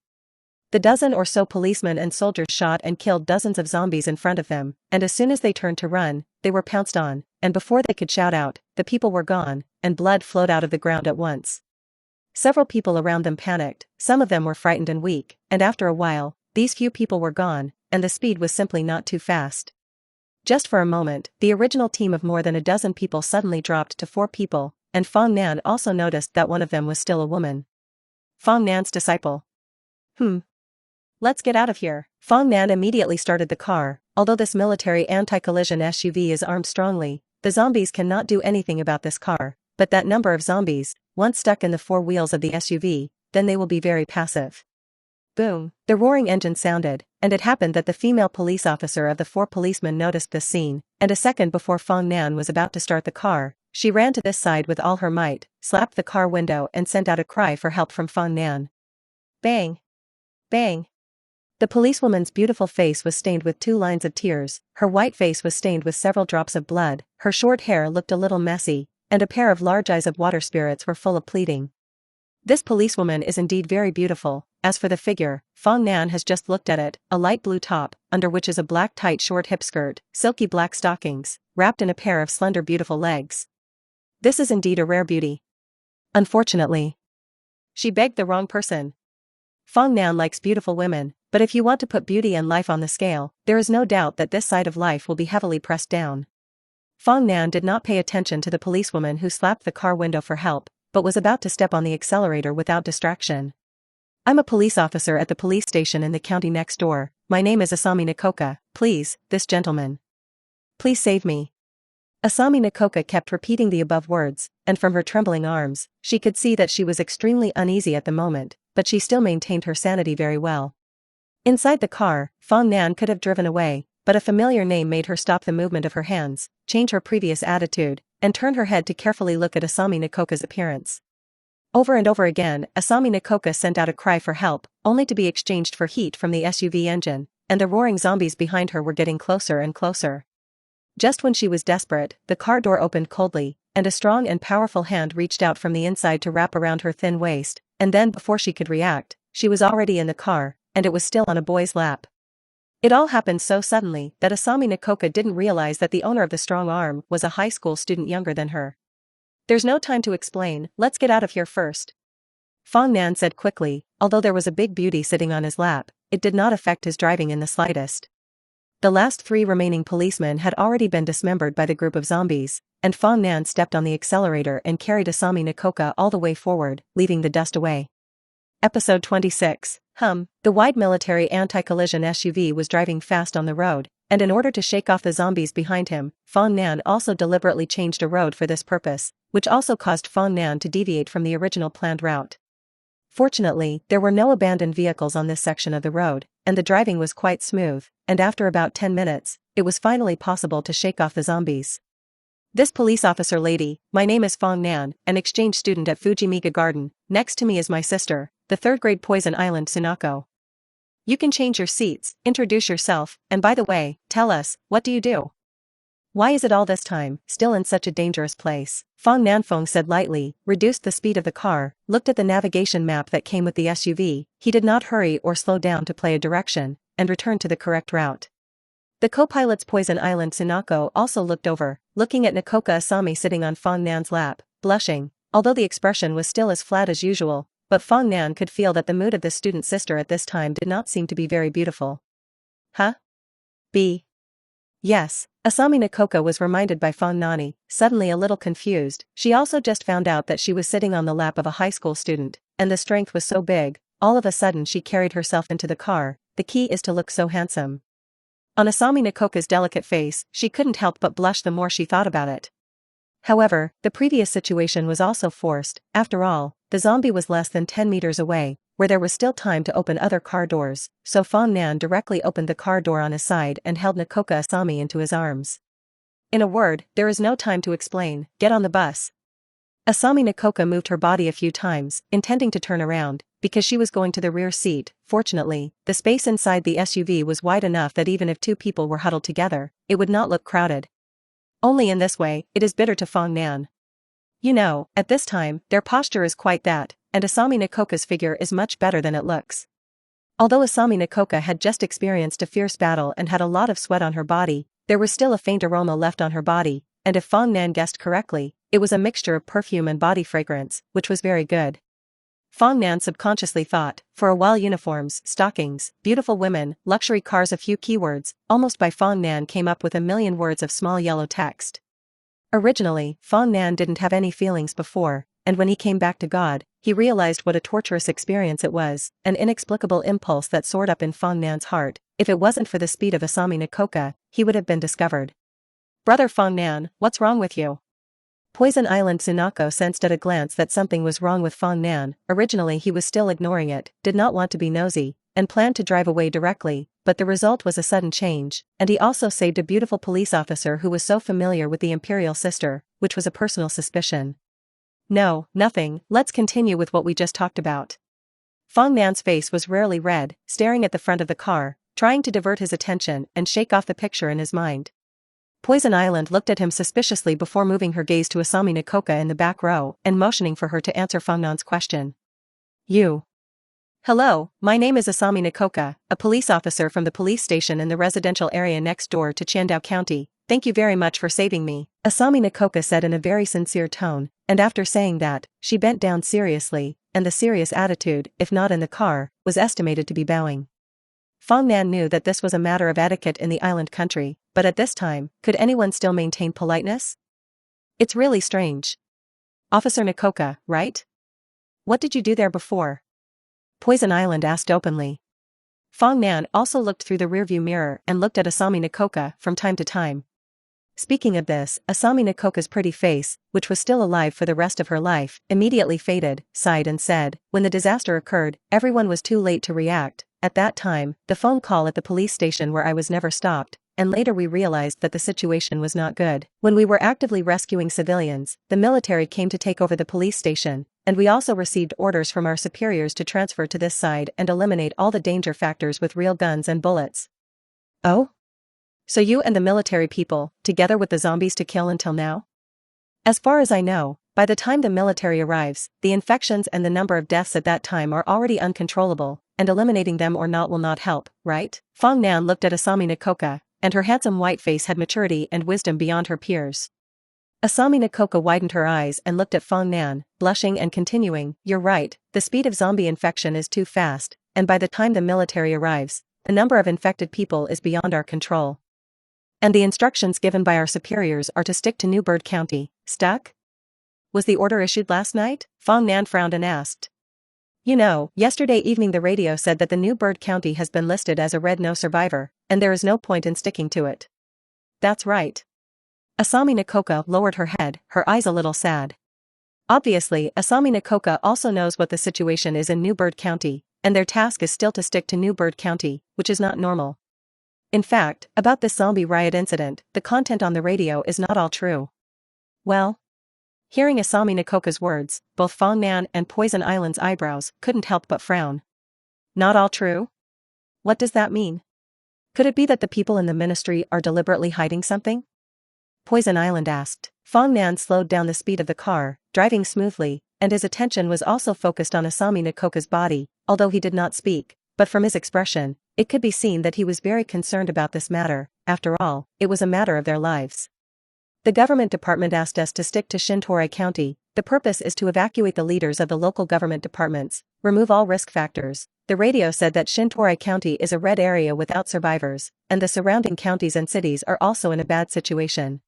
The dozen or so policemen and soldiers shot and killed dozens of zombies in front of them, and as soon as they turned to run, they were pounced on, and before they could shout out, the people were gone, and blood flowed out of the ground at once. Several people around them panicked, some of them were frightened and weak, and after a while, these few people were gone, and the speed was simply not too fast. Just for a moment, the original team of more than a dozen people suddenly dropped to 4 people, and Fong Nan also noticed that one of them was still a woman. Fong Nan's disciple. Let's get out of here. Fong Nan immediately started the car. Although this military anti-collision SUV is armed strongly, the zombies cannot do anything about this car, but that number of zombies, once stuck in the 4 wheels of the SUV, then they will be very passive. Boom! The roaring engine sounded, and it happened that the female police officer of the 4 policemen noticed this scene, and a second before Fong Nan was about to start the car, she ran to this side with all her might, slapped the car window and sent out a cry for help from Fong Nan. Bang! Bang! The policewoman's beautiful face was stained with 2 lines of tears, her white face was stained with several drops of blood, her short hair looked a little messy, and a pair of large eyes of water spirits were full of pleading. This policewoman is indeed very beautiful. As for the figure, Fong Nan has just looked at it, a light blue top, under which is a black tight short hip skirt, silky black stockings, wrapped in a pair of slender beautiful legs. This is indeed a rare beauty. Unfortunately, she begged the wrong person. Fong Nan likes beautiful women, but if you want to put beauty and life on the scale, there is no doubt that this side of life will be heavily pressed down. Fong Nan did not pay attention to the policewoman who slapped the car window for help, but was about to step on the accelerator without distraction. I'm a police officer at the police station in the county next door. My name is Asami Nikoka. Please, this gentleman. Please save me. Asami Nikoka kept repeating the above words, and from her trembling arms, she could see that she was extremely uneasy at the moment, but she still maintained her sanity very well. Inside the car, Fong Nan could have driven away, but a familiar name made her stop the movement of her hands, change her previous attitude, and turn her head to carefully look at Asami Nikoka's appearance. Over and over again, Asami Nikoka sent out a cry for help, only to be exchanged for heat from the SUV engine, and the roaring zombies behind her were getting closer and closer. Just when she was desperate, the car door opened coldly, and a strong and powerful hand reached out from the inside to wrap around her thin waist, and then before she could react, she was already in the car, and it was still on a boy's lap. It all happened so suddenly that Asami Nikoka didn't realize that the owner of the strong arm was a high school student younger than her. There's no time to explain, let's get out of here first. Fong Nan said quickly, although there was a big beauty sitting on his lap, it did not affect his driving in the slightest. The last 3 remaining policemen had already been dismembered by the group of zombies, and Fong Nan stepped on the accelerator and carried Asami Nikoka all the way forward, leaving the dust away. Episode 26. The wide military anti-collision SUV was driving fast on the road, and in order to shake off the zombies behind him, Fong Nan also deliberately changed a road for this purpose, which also caused Fong Nan to deviate from the original planned route. Fortunately, there were no abandoned vehicles on this section of the road, and the driving was quite smooth, and after about 10 minutes, it was finally possible to shake off the zombies. This police officer lady, my name is Fong Nan, an exchange student at Fujimiga Garden. Next to me is my sister, the 3rd grade Poison Island Tsunako. You can change your seats, introduce yourself, and by the way, tell us, what do you do? Why is it all this time, still in such a dangerous place? Fong Nanfeng said lightly, reduced the speed of the car, looked at the navigation map that came with the SUV, he did not hurry or slow down to play a direction, and returned to the correct route. The co-pilot's Poison Island Tsunako also looked over, looking at Nikoka Asami sitting on Fong Nan's lap, blushing, although the expression was still as flat as usual, but Fong Nan could feel that the mood of the student sister at this time did not seem to be very beautiful. Huh? Yes, Asami Nikoka was reminded by Fong Nani, suddenly a little confused. She also just found out that she was sitting on the lap of a high school student, and the strength was so big, all of a sudden she carried herself into the car. The key is to look so handsome. On Asami Nikoka's delicate face, she couldn't help but blush the more she thought about it. However, the previous situation was also forced. After all, the zombie was less than 10 meters away, where there was still time to open other car doors, so Fong Nan directly opened the car door on his side and held Nikoka Asami into his arms. In a word, there is no time to explain, get on the bus. Asami Nikoka moved her body a few times, intending to turn around, because she was going to the rear seat. Fortunately, the space inside the SUV was wide enough that even if 2 people were huddled together, it would not look crowded. Only in this way, it is bitter to Fong Nan. You know, at this time, their posture is quite that, and Asami Nikoka's figure is much better than it looks. Although Asami Nikoka had just experienced a fierce battle and had a lot of sweat on her body, there was still a faint aroma left on her body, and if Fong Nan guessed correctly, it was a mixture of perfume and body fragrance, which was very good. Fong Nan subconsciously thought, for a while uniforms, stockings, beautiful women, luxury cars, a few keywords, almost by Fong Nan came up with a million words of small yellow text. Originally, Fong Nan didn't have any feelings before, and when he came back to God, he realized what a torturous experience it was, an inexplicable impulse that soared up in Fong Nan's heart. If it wasn't for the speed of Asami Nikoka, he would have been discovered. Brother Fong Nan, what's wrong with you? Poison Island Tsunako sensed at a glance that something was wrong with Fong Nan. Originally he was still ignoring it, did not want to be nosy, and planned to drive away directly, but the result was a sudden change, and he also saved a beautiful police officer who was so familiar with the imperial sister, which was a personal suspicion. No, nothing, let's continue with what we just talked about. Fong Nan's face was rarely red, staring at the front of the car, trying to divert his attention and shake off the picture in his mind. Poison Island looked at him suspiciously before moving her gaze to Asami Nakoka in the back row and motioning for her to answer Fong Nan's question. You. Hello, my name is Asami Nakoka, a police officer from the police station in the residential area next door to Chandao County. Thank you very much for saving me, Asami Nakoka said in a very sincere tone, and after saying that, she bent down seriously, and the serious attitude, if not in the car, was estimated to be bowing. Fong Nan knew that this was a matter of etiquette in the island country, but at this time, could anyone still maintain politeness? It's really strange. Officer Nakoka, right? What did you do there before? Poison Island asked openly. Fong Nan also looked through the rearview mirror and looked at Asami Nakoka from time to time. Speaking of this, Asami Nakoka's pretty face, which was still alive for the rest of her life, immediately faded, sighed and said, when the disaster occurred, everyone was too late to react. At that time, the phone call at the police station where I was never stopped, and later we realized that the situation was not good. When we were actively rescuing civilians, the military came to take over the police station, and we also received orders from our superiors to transfer to this side and eliminate all the danger factors with real guns and bullets. Oh? So you and the military people, together with the zombies to kill until now? As far as I know, by the time the military arrives, the infections and the number of deaths at that time are already uncontrollable, and eliminating them or not will not help, right? Fong Nan looked at Asami Nakoka, and her handsome white face had maturity and wisdom beyond her peers. Asami Nakoka widened her eyes and looked at Fong Nan, blushing and continuing, you're right, the speed of zombie infection is too fast, and by the time the military arrives, the number of infected people is beyond our control. And the instructions given by our superiors are to stick to New Bird County. Stuck? Was the order issued last night? Fong Nan frowned and asked. You know, yesterday evening the radio said that the New Bird County has been listed as a red no survivor, and there is no point in sticking to it. That's right. Asami Nakoka lowered her head, her eyes a little sad. Obviously, Asami Nakoka also knows what the situation is in New Bird County, and their task is still to stick to New Bird County, which is not normal. In fact, about this zombie riot incident, the content on the radio is not all true. Well? Hearing Asami Nakoka's words, both Fong Nan and Poison Island's eyebrows couldn't help but frown. Not all true? What does that mean? Could it be that the people in the ministry are deliberately hiding something? Poison Island asked. Fong Nan slowed down the speed of the car, driving smoothly, and his attention was also focused on Asami Nakoka's body, although he did not speak, but from his expression, it could be seen that he was very concerned about this matter. After all, it was a matter of their lives. The government department asked us to stick to Shintorai County. The purpose is to evacuate the leaders of the local government departments, remove all risk factors. The radio said that Shintorai County is a red area without survivors, and the surrounding counties and cities are also in a bad situation.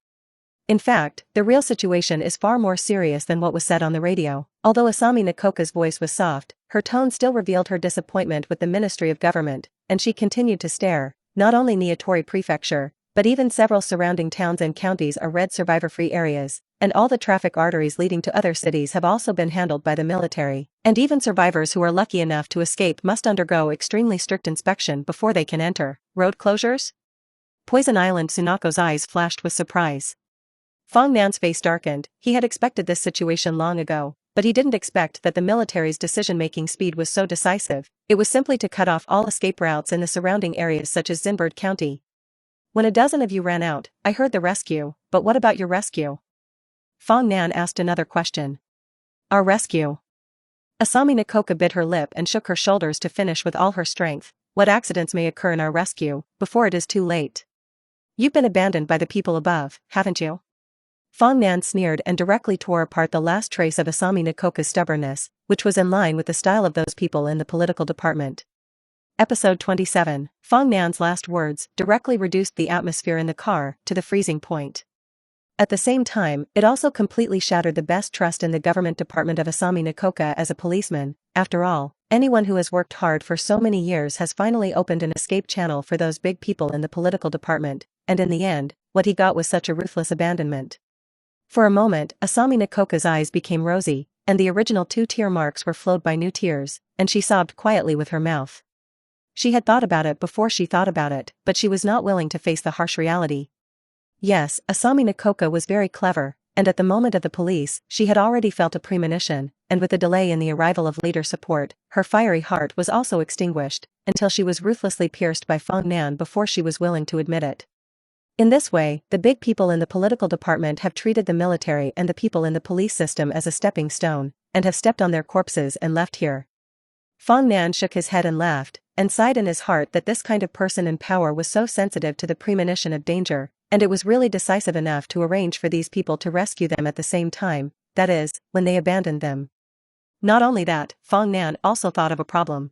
In fact, the real situation is far more serious than what was said on the radio. Although Asami Nakoka's voice was soft, her tone still revealed her disappointment with the Ministry of Government, and she continued to stare. Not only Niatori Prefecture, but even several surrounding towns and counties are red survivor-free areas, and all the traffic arteries leading to other cities have also been handled by the military, and even survivors who are lucky enough to escape must undergo extremely strict inspection before they can enter. Road closures? Poison Island Sunako's eyes flashed with surprise. Fong Nan's face darkened. He had expected this situation long ago, but he didn't expect that the military's decision-making speed was so decisive. It was simply to cut off all escape routes in the surrounding areas such as Zinbird County. When a dozen of you ran out, I heard the rescue, but what about your rescue? Fong Nan asked another question. Our rescue. Asami Nakoka bit her lip and shook her shoulders to finish with all her strength. What accidents may occur in our rescue, before it is too late? You've been abandoned by the people above, haven't you? Fong Nan sneered and directly tore apart the last trace of Asami Nakoka's stubbornness, which was in line with the style of those people in the political department. Episode 27. Fong Nan's last words directly reduced the atmosphere in the car to the freezing point. At the same time, it also completely shattered the best trust in the government department of Asami Nakoka as a policeman. After all, anyone who has worked hard for so many years has finally opened an escape channel for those big people in the political department, and in the end, what he got was such a ruthless abandonment. For a moment, Asami Nakoka's eyes became rosy, and the original 2 tear marks were flowed by new tears, and she sobbed quietly with her mouth. She had thought about it before she thought about it, but she was not willing to face the harsh reality. Yes, Asami Nakoka was very clever, and at the moment of the police, she had already felt a premonition, and with the delay in the arrival of leader support, her fiery heart was also extinguished, until she was ruthlessly pierced by Fong Nan before she was willing to admit it. In this way, the big people in the political department have treated the military and the people in the police system as a stepping stone, and have stepped on their corpses and left here. Fong Nan shook his head and laughed, and sighed in his heart that this kind of person in power was so sensitive to the premonition of danger, and it was really decisive enough to arrange for these people to rescue them at the same time, that is, when they abandoned them. Not only that, Fong Nan also thought of a problem.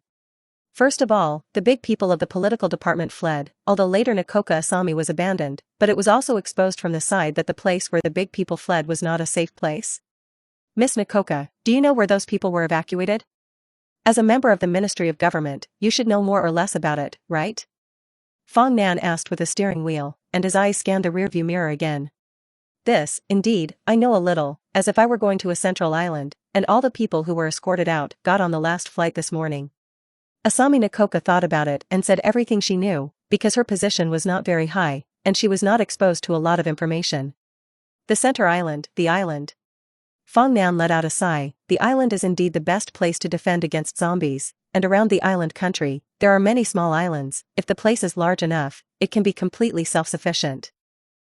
First of all, the big people of the political department fled, although later Nakoka Asami was abandoned, but it was also exposed from the side that the place where the big people fled was not a safe place. Miss Nakoka, do you know where those people were evacuated? As a member of the Ministry of Government, you should know more or less about it, right? Fong Nan asked with a steering wheel, and his eyes scanned the rearview mirror again. This, indeed, I know a little, as if I were going to a central island, and all the people who were escorted out got on the last flight this morning. Asami Nakoka thought about it and said everything she knew, because her position was not very high, and she was not exposed to a lot of information. The center island, the island. Fong Nan let out a sigh. The island is indeed the best place to defend against zombies, and around the island country, there are many small islands. If the place is large enough, it can be completely self-sufficient.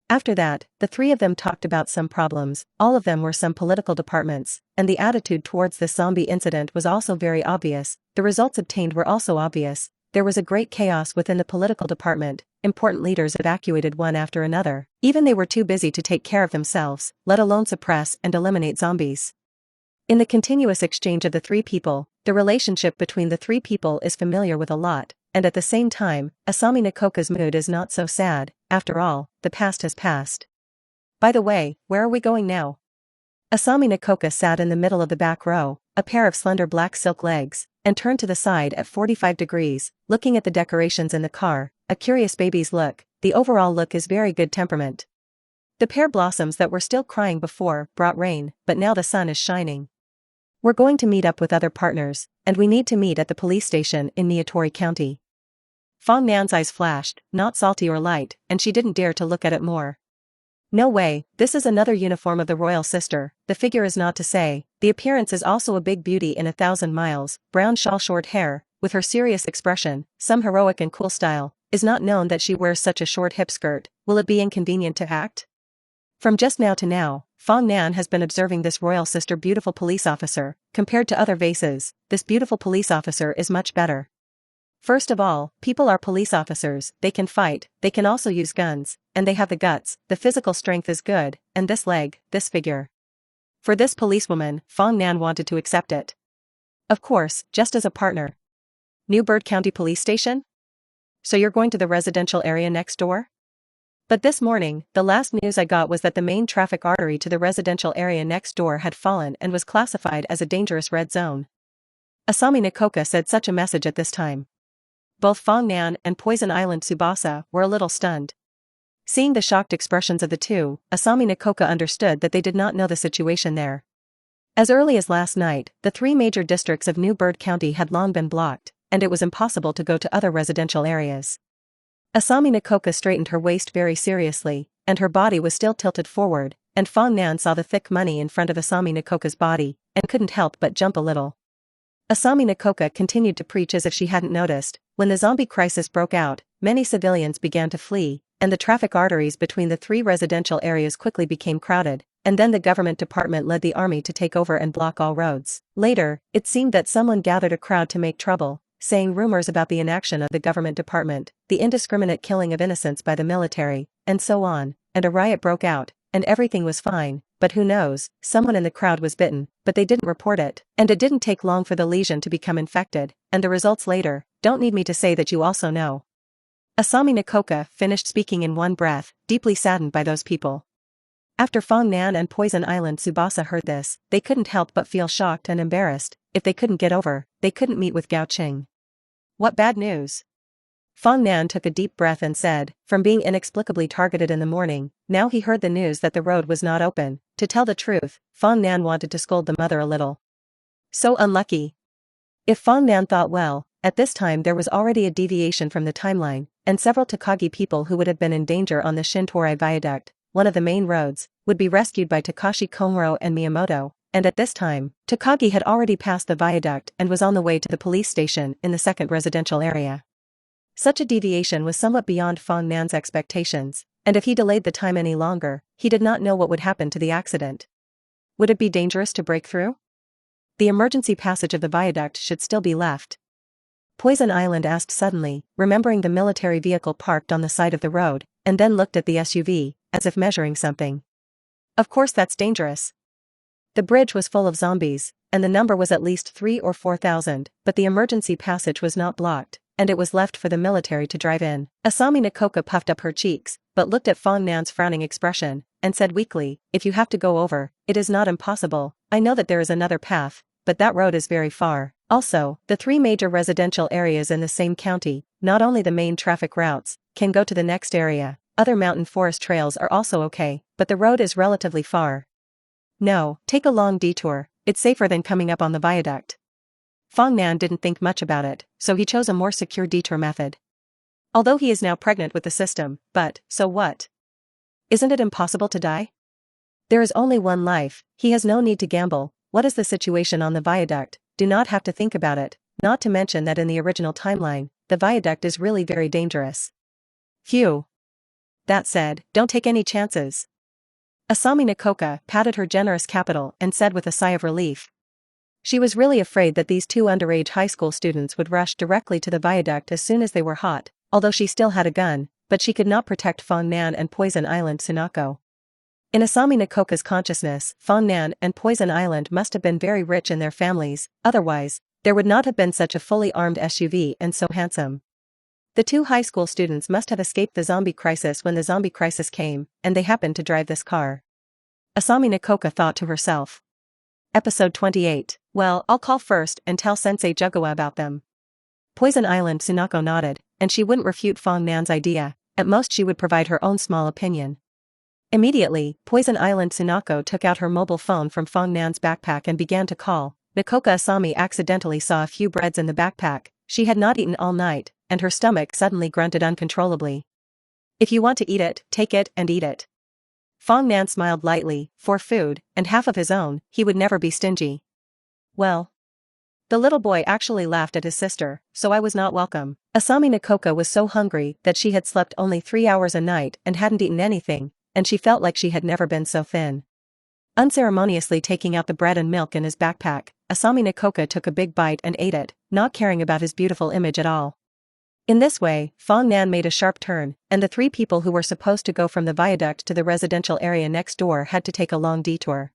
After that, the three of them talked about some problems, all of them were some political departments, and the attitude towards this zombie incident was also very obvious. The results obtained were also obvious. There was a great chaos within the political department, important leaders evacuated one after another, even they were too busy to take care of themselves, let alone suppress and eliminate zombies. In the continuous exchange of the three people, the relationship between the three people is familiar with a lot, and at the same time, Asami Nakoka's mood is not so sad. After all, the past has passed. By the way, where are we going now? Asami Nakoka sat in the middle of the back row, a pair of slender black silk legs, and turned to the side at 45 degrees, looking at the decorations in the car, a curious baby's look. The overall look is very good temperament. The pear blossoms that were still crying before brought rain, but now the sun is shining. We're going to meet up with other partners, and we need to meet at the police station in Niatori County. Fong Nan's eyes flashed, not salty or light, and she didn't dare to look at it more. No way, this is another uniform of the royal sister. The figure is not to say, the appearance is also a big beauty in 1,000 miles, brown shawl, short hair, with her serious expression, some heroic and cool style, is not known that she wears such a short hip skirt. Will it be inconvenient to act? From just now to now, Fong Nan has been observing this royal sister beautiful police officer. Compared to other vases, this beautiful police officer is much better. First of all, people are police officers, they can fight, they can also use guns, and they have the guts, the physical strength is good, and this leg, this figure. For this policewoman, Fong Nan wanted to accept it. Of course, just as a partner. New Bird County Police Station? So you're going to the residential area next door? But this morning, the last news I got was that the main traffic artery to the residential area next door had fallen and was classified as a dangerous red zone. Asami Nakoka said such a message at this time. Both Fong Nan and Poison Island Tsubasa were a little stunned. Seeing the shocked expressions of the two, Asami Nakoka understood that they did not know the situation there. As early as last night, the three major districts of New Bird County had long been blocked, and it was impossible to go to other residential areas. Asami Nakoka straightened her waist very seriously, and her body was still tilted forward, and Fong Nan saw the thick money in front of Asami Nakoka's body, and couldn't help but jump a little. Asami Nakoka continued to preach as if she hadn't noticed. When the zombie crisis broke out, many civilians began to flee, and the traffic arteries between the three residential areas quickly became crowded, and then the government department led the army to take over and block all roads. Later, it seemed that someone gathered a crowd to make trouble, saying rumors about the inaction of the government department, the indiscriminate killing of innocents by the military, and so on, and a riot broke out, and everything was fine. But who knows, someone in the crowd was bitten, but they didn't report it, and it didn't take long for the lesion to become infected, and the results later, don't need me to say that you also know. Asami Nakoka finished speaking in one breath, deeply saddened by those people. After Fong Nan and Poison Island Tsubasa heard this, they couldn't help but feel shocked and embarrassed. If they couldn't get over, they couldn't meet with Gao Qing. What bad news? Fong Nan took a deep breath and said, from being inexplicably targeted in the morning, now he heard the news that the road was not open. To tell the truth, Fong Nan wanted to scold the mother a little. So unlucky. If Fong Nan thought well, At this time there was already a deviation from the timeline, and several Takagi people who would have been in danger on the Shintorai Viaduct, one of the main roads, would be rescued by Takashi Komuro and Miyamoto, and at this time, Takagi had already passed the viaduct and was on the way to the police station in the second residential area. Such a deviation was somewhat beyond Fong Nan's expectations, and if he delayed the time any longer, he did not know what would happen to the accident. Would it be dangerous to break through? The emergency passage of the viaduct should still be left. Poison Island asked suddenly, remembering the military vehicle parked on the side of the road, and then looked at the SUV, as if measuring something. Of course that's dangerous. The bridge was full of zombies, and the number was at least 3,000 or 4,000, but the emergency passage was not blocked, and it was left for the military to drive in. Asami Nakoka puffed up her cheeks, but looked at Fong Nan's frowning expression, and said weakly, if you have to go over, it is not impossible. I know that there is another path, but that road is very far. Also, the 3 major residential areas in the same county, not only the main traffic routes, can go to the next area. Other mountain forest trails are also okay, but the road is relatively far. No, take a long detour, it's safer than coming up on the viaduct. Fong Nan didn't think much about it, so he chose a more secure detour method. Although he is now pregnant with the system, but, so what? Isn't it impossible to die? There is only one life, he has no need to gamble. What is the situation on the viaduct? Do not have to think about it, not to mention that in the original timeline, the viaduct is really very dangerous. Phew. That said, don't take any chances. Asami Nakoka patted her generous capital and said with a sigh of relief. She was really afraid that these 2 underage high school students would rush directly to the viaduct as soon as they were hot, although she still had a gun, but she could not protect Fong Nan and Poison Island Tsunako. In Asami Nakoka's consciousness, Fong Nan and Poison Island must have been very rich in their families, otherwise, there would not have been such a fully armed SUV and so handsome. The 2 high school students must have escaped the zombie crisis when the zombie crisis came, and they happened to drive this car. Asami Nakoka thought to herself. Episode 28. Well, I'll call first and tell Sensei Jugawa about them. Poison Island Tsunako nodded, and she wouldn't refute Fong Nan's idea, at most she would provide her own small opinion. Immediately, Poison Island Tsunako took out her mobile phone from Fong Nan's backpack and began to call. Nakoka Asami accidentally saw a few breads in the backpack. She had not eaten all night, and her stomach suddenly grunted uncontrollably. If you want to eat it, take it and eat it. Fong Nan smiled lightly. For food, and half of his own, he would never be stingy. Well. The little boy actually laughed at his sister, so I was not welcome. Asami Nakoka was so hungry that she had slept only 3 hours a night and hadn't eaten anything, and she felt like she had never been so thin. Unceremoniously taking out the bread and milk in his backpack, Asami Nakoka took a big bite and ate it, not caring about his beautiful image at all. In this way, Fong Nan made a sharp turn, and the 3 people who were supposed to go from the viaduct to the residential area next door had to take a long detour.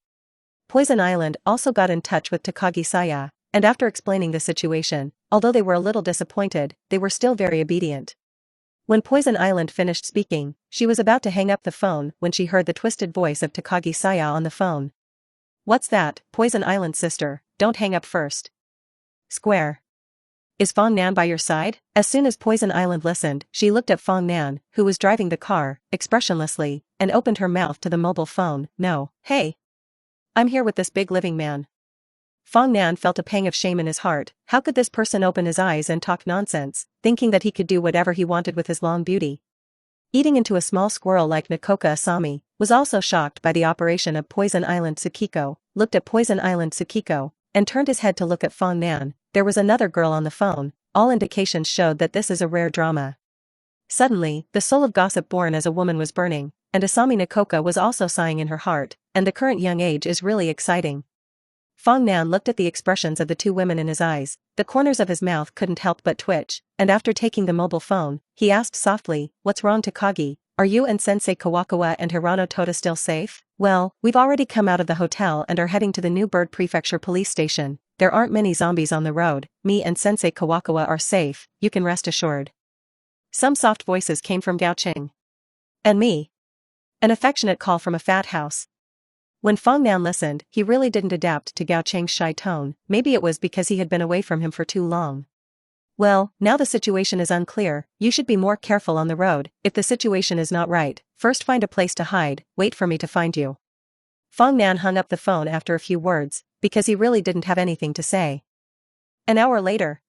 Poison Island also got in touch with Takagi Saya, and after explaining the situation, although they were a little disappointed, they were still very obedient. When Poison Island finished speaking, she was about to hang up the phone when she heard the twisted voice of Takagi Saya on the phone. What's that, Poison Island sister, don't hang up first. Square. Is Fong Nan by your side? As soon as Poison Island listened, she looked at Fong Nan, who was driving the car, expressionlessly, and opened her mouth to the mobile phone. No. Hey. I'm here with this big living man. Fong Nan felt a pang of shame in his heart. How could this person open his eyes and talk nonsense, thinking that he could do whatever he wanted with his long beauty? Eating into a small squirrel like Nakoka Asami, was also shocked by the operation of Poison Island Tsukiko, looked at Poison Island Tsukiko, and turned his head to look at Fong Nan. There was another girl on the phone. All indications showed that this is a rare drama. Suddenly, the soul of gossip born as a woman was burning, and Asami Nakoka was also sighing in her heart, and the current young age is really exciting. Fong Nan looked at the expressions of the 2 women in his eyes. The corners of his mouth couldn't help but twitch, and after taking the mobile phone, he asked softly, what's wrong Takagi? Are you and Sensei Kawakawa and Hirano Toda still safe? Well, we've already come out of the hotel and are heading to the New Bird Prefecture police station. There aren't many zombies on the road. Me and Sensei Kawakawa are safe, you can rest assured. Some soft voices came from Gao Qing. And me. An affectionate call from a fat house. When Fong Nan listened, he really didn't adapt to Gao Qing's shy tone. Maybe it was because he had been away from him for too long. Well, now the situation is unclear. You should be more careful on the road. If the situation is not right, first find a place to hide, wait for me to find you. Fong Nan hung up the phone after a few words, because he really didn't have anything to say. An hour later.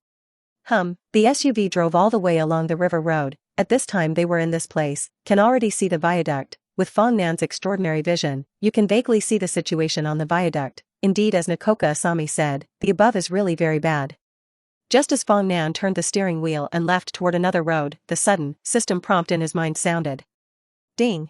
The SUV drove all the way along the river road. At this time they were in this place, can already see the viaduct. With Fong Nan's extraordinary vision, you can vaguely see the situation on the viaduct. Indeed, as Nakoka Asami said, the above is really very bad. Just as Fong Nan turned the steering wheel and left toward another road, the sudden system prompt in his mind sounded. Ding.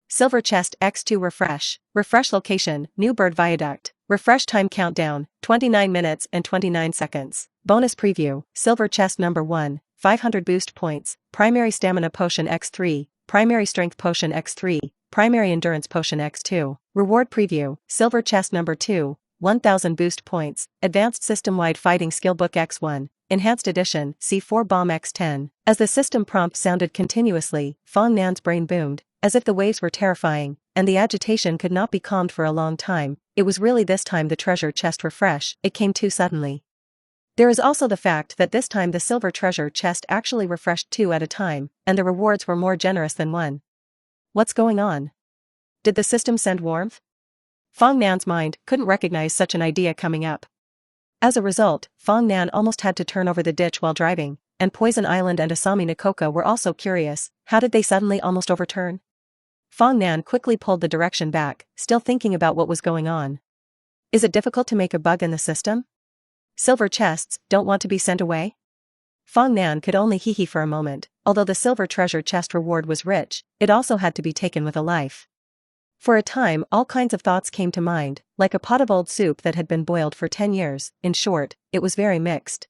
Silver chest X2 refresh. Refresh location, New Bird Viaduct. Refresh time countdown, 29 minutes and 29 seconds. Bonus preview, Silver chest number 1, 500 boost points, Primary Stamina Potion X3, Primary Strength Potion X3, Primary Endurance Potion X2. Reward preview, Silver chest number 2, 1000 boost points, Advanced System-Wide Fighting Skillbook X1, Enhanced Edition, C4 Bomb X10. As the system prompt sounded continuously, Fong Nan's brain boomed, as if the waves were terrifying, and the agitation could not be calmed for a long time. It was really this time the treasure chest refresh, it came too suddenly. There is also the fact that this time the silver treasure chest actually refreshed 2 at a time, and the rewards were more generous than 1. What's going on? Did the system send warmth? Fong Nan's mind couldn't recognize such an idea coming up. As a result, Fong Nan almost had to turn over the ditch while driving, and Poison Island and Asami Nakoka were also curious, how did they suddenly almost overturn? Fong Nan quickly pulled the direction back, still thinking about what was going on. Is it difficult to make a bug in the system? Silver chests don't want to be sent away? Fong Nan could only hee-hee for a moment. Although the silver treasure chest reward was rich, it also had to be taken with a life. For a time all kinds of thoughts came to mind, like a pot of old soup that had been boiled for 10 years, in short, it was very mixed.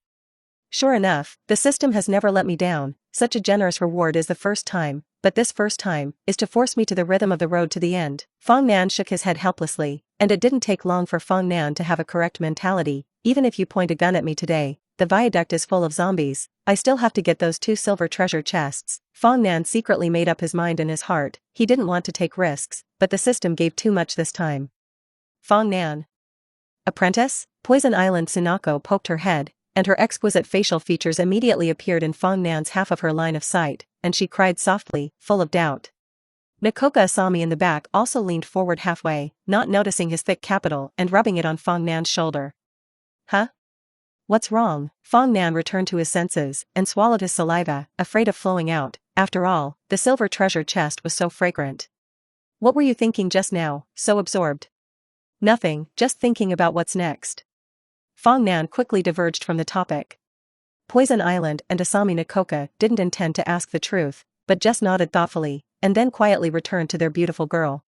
Sure enough, the system has never let me down, such a generous reward is the first time, but this first time is to force me to the rhythm of the road to the end. Fong Nan shook his head helplessly, and it didn't take long for Fong Nan to have a correct mentality. Even if you point a gun at me today, the viaduct is full of zombies, I still have to get those 2 silver treasure chests. Fong Nan secretly made up his mind in his heart, he didn't want to take risks, but the system gave too much this time. Fong Nan. Apprentice? Poison Island Sunako poked her head, and her exquisite facial features immediately appeared in Fong Nan's half of her line of sight, and she cried softly, full of doubt. Nakoka Asami in the back also leaned forward halfway, not noticing his thick capital and rubbing it on Fong Nan's shoulder. Huh? What's wrong? Fong Nan returned to his senses and swallowed his saliva, afraid of flowing out. After all, the silver treasure chest was so fragrant. What were you thinking just now, so absorbed? Nothing, just thinking about what's next. Fong Nan quickly diverged from the topic. Poison Island and Asami Nakoka didn't intend to ask the truth, but just nodded thoughtfully, and then quietly returned to their beautiful girl.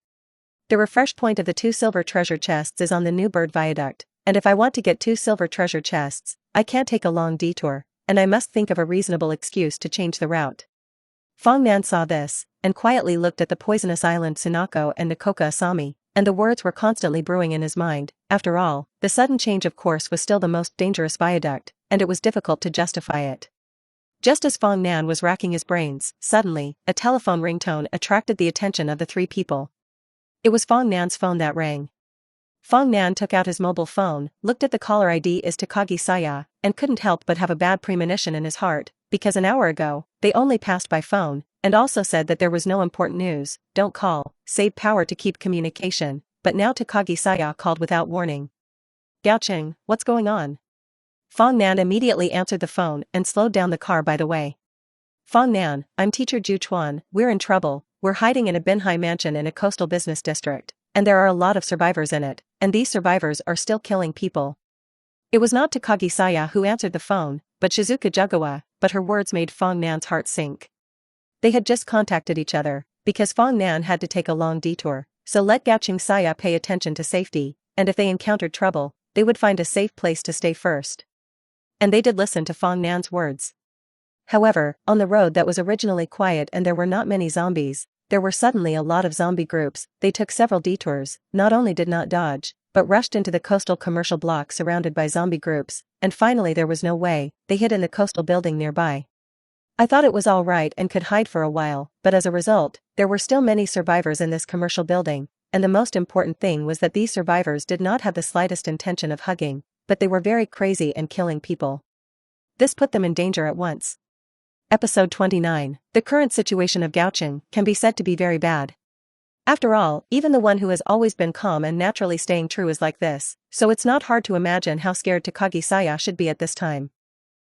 The refresh point of the 2 silver treasure chests is on the New Bird Viaduct, and if I want to get 2 silver treasure chests, I can't take a long detour, and I must think of a reasonable excuse to change the route. Fong Nan saw this, and quietly looked at the poisonous island Sunako and Nakoka Asami, and the words were constantly brewing in his mind. After all, the sudden change of course was still the most dangerous viaduct, and it was difficult to justify it. Just as Fong Nan was racking his brains, suddenly, a telephone ringtone attracted the attention of the 3 people. It was Fong Nan's phone that rang. Fong Nan took out his mobile phone, looked at the caller ID as Takagi Saya, and couldn't help but have a bad premonition in his heart, because an hour ago, they only passed by phone, and also said that there was no important news, don't call, save power to keep communication, but now Takagi Saya called without warning. Gaocheng, what's going on? Fong Nan immediately answered the phone and slowed down the car by the way. Fong Nan, I'm teacher Ju Chuan, we're in trouble, we're hiding in a Binhai mansion in a coastal business district, and there are a lot of survivors in it, and these survivors are still killing people. It was not Takagi Saya who answered the phone, but Shizuka Jugawa, but her words made Fong Nan's heart sink. They had just contacted each other, because Fong Nan had to take a long detour, so let Gaocheng Saya pay attention to safety, and if they encountered trouble, they would find a safe place to stay first. And they did listen to Fong Nan's words. However, on the road that was originally quiet and there were not many zombies, there were suddenly a lot of zombie groups. They took several detours, not only did not dodge, but rushed into the coastal commercial block surrounded by zombie groups, and finally there was no way, they hid in the coastal building nearby. I thought it was all right and could hide for a while, but as a result, there were still many survivors in this commercial building, and the most important thing was that these survivors did not have the slightest intention of hugging, but they were very crazy and killing people. This put them in danger at once. Episode 29. The current situation of Gaocheng can be said to be very bad. After all, even the one who has always been calm and naturally staying true is like this, so it's not hard to imagine how scared Takagi Saya should be at this time.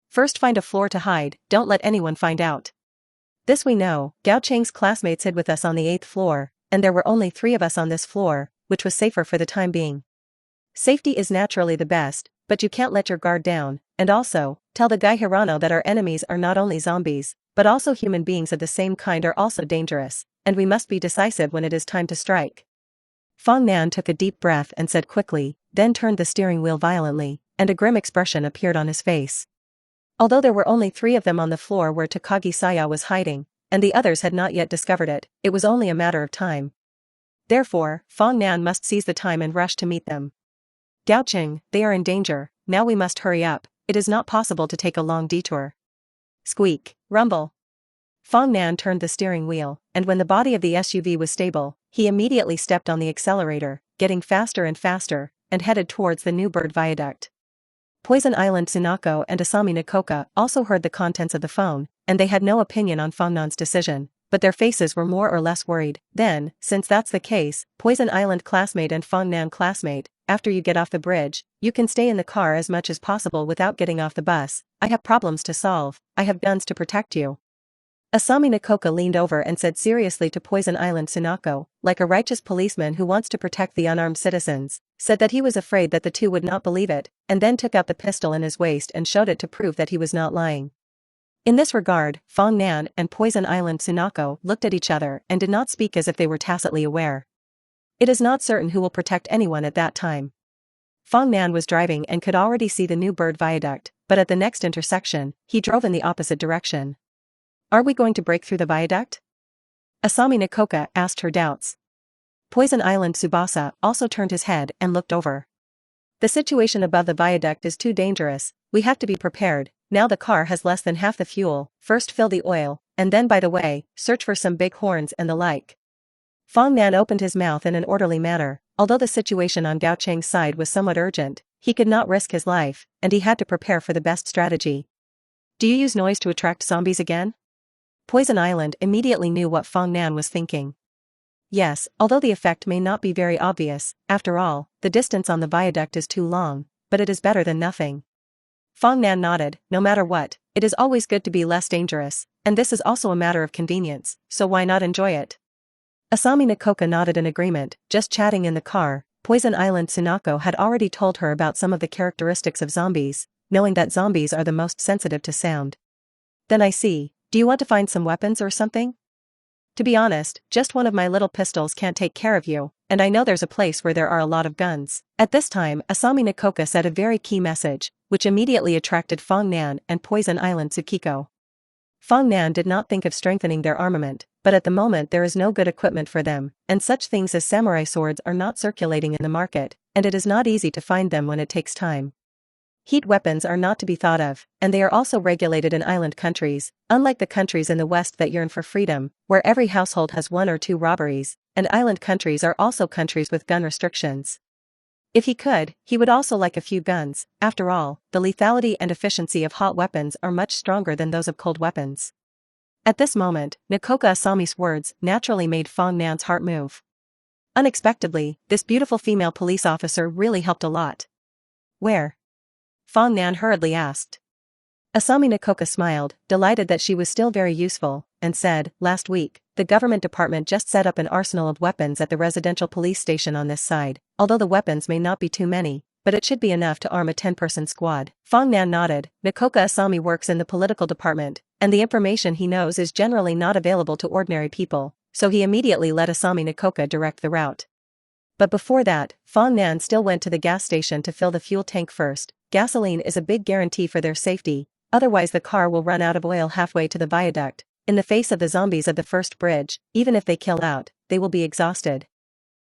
First find a floor to hide, don't let anyone find out. This we know, Gao Cheng's classmates hid with us on the 8th floor, and there were only 3 of us on this floor, which was safer for the time being. Safety is naturally the best, but you can't let your guard down, and also, tell the guy Hirano that our enemies are not only zombies, but also human beings of the same kind are also dangerous, and we must be decisive when it is time to strike. Fong Nan took a deep breath and said quickly, then turned the steering wheel violently, and a grim expression appeared on his face. Although there were only 3 of them on the floor where Takagi Saya was hiding, and the others had not yet discovered it, it was only a matter of time. Therefore, Fong Nan must seize the time and rush to meet them. Gao Cheng, they are in danger, now we must hurry up, it is not possible to take a long detour. Squeak, rumble. Fong Nan turned the steering wheel, and when the body of the SUV was stable, he immediately stepped on the accelerator, getting faster and faster, and headed towards the New Bird Viaduct. Poison Island Tsunako and Asami Nikoka also heard the contents of the phone, and they had no opinion on Fong Nan's decision, but their faces were more or less worried. Then, since that's the case, Poison Island classmate and Fong Nan classmate, after you get off the bridge, you can stay in the car as much as possible without getting off the bus. I have problems to solve, I have guns to protect you. Asami Nikoka leaned over and said seriously to Poison Island Tsunako, like a righteous policeman who wants to protect the unarmed citizens, said that he was afraid that the two would not believe it, and then took out the pistol in his waist and showed it to prove that he was not lying. In this regard, Fong Nan and Poison Island Tsunako looked at each other and did not speak as if they were tacitly aware. It is not certain who will protect anyone at that time. Fong Nan was driving and could already see the New Bird Viaduct, but at the next intersection, he drove in the opposite direction. Are we going to break through the viaduct? Asami Nikoka asked her doubts. Poison Island Tsubasa also turned his head and looked over. The situation above the viaduct is too dangerous, we have to be prepared, now the car has less than half the fuel, first fill the oil, and then by the way, search for some big horns and the like. Fong Nan opened his mouth in an orderly manner, although the situation on Gao Cheng's side was somewhat urgent, he could not risk his life, and he had to prepare for the best strategy. Do you use noise to attract zombies again? Poison Island immediately knew what Fong Nan was thinking. Yes, although the effect may not be very obvious, after all, the distance on the viaduct is too long, but it is better than nothing. Fong Nan nodded, no matter what, it is always good to be less dangerous, and this is also a matter of convenience, so why not enjoy it? Asami Nikoka nodded in agreement, just chatting in the car. Poison Island Tsunako had already told her about some of the characteristics of zombies, knowing that zombies are the most sensitive to sound. Then I see, do you want to find some weapons or something? To be honest, just one of my little pistols can't take care of you, and I know there's a place where there are a lot of guns. At this time, Asami Nikoka said a very key message, which immediately attracted Fong Nan and Poison Island Tsukiko. Fong Nan did not think of strengthening their armament, but at the moment there is no good equipment for them, and such things as samurai swords are not circulating in the market, and it is not easy to find them when it takes time. Heat weapons are not to be thought of, and they are also regulated in island countries, unlike the countries in the West that yearn for freedom, where every household has 1 or 2 robberies, and island countries are also countries with gun restrictions. If he could, he would also like a few guns. After all, the lethality and efficiency of hot weapons are much stronger than those of cold weapons. At this moment, Nikoka Asami's words naturally made Fong Nan's heart move. Unexpectedly, this beautiful female police officer really helped a lot. Where? Fong Nan hurriedly asked. Asami Nikoka smiled, delighted that she was still very useful, and said, last week, the government department just set up an arsenal of weapons at the residential police station on this side, although the weapons may not be too many, but it should be enough to arm a 10-person squad. Fong Nan nodded. Nikoka Asami works in the political department, and the information he knows is generally not available to ordinary people, so he immediately let Asami Nikoka direct the route. But before that, Fong Nan still went to the gas station to fill the fuel tank first. Gasoline is a big guarantee for their safety, otherwise the car will run out of oil halfway to the viaduct. In the face of the zombies of the first bridge, even if they kill out, they will be exhausted.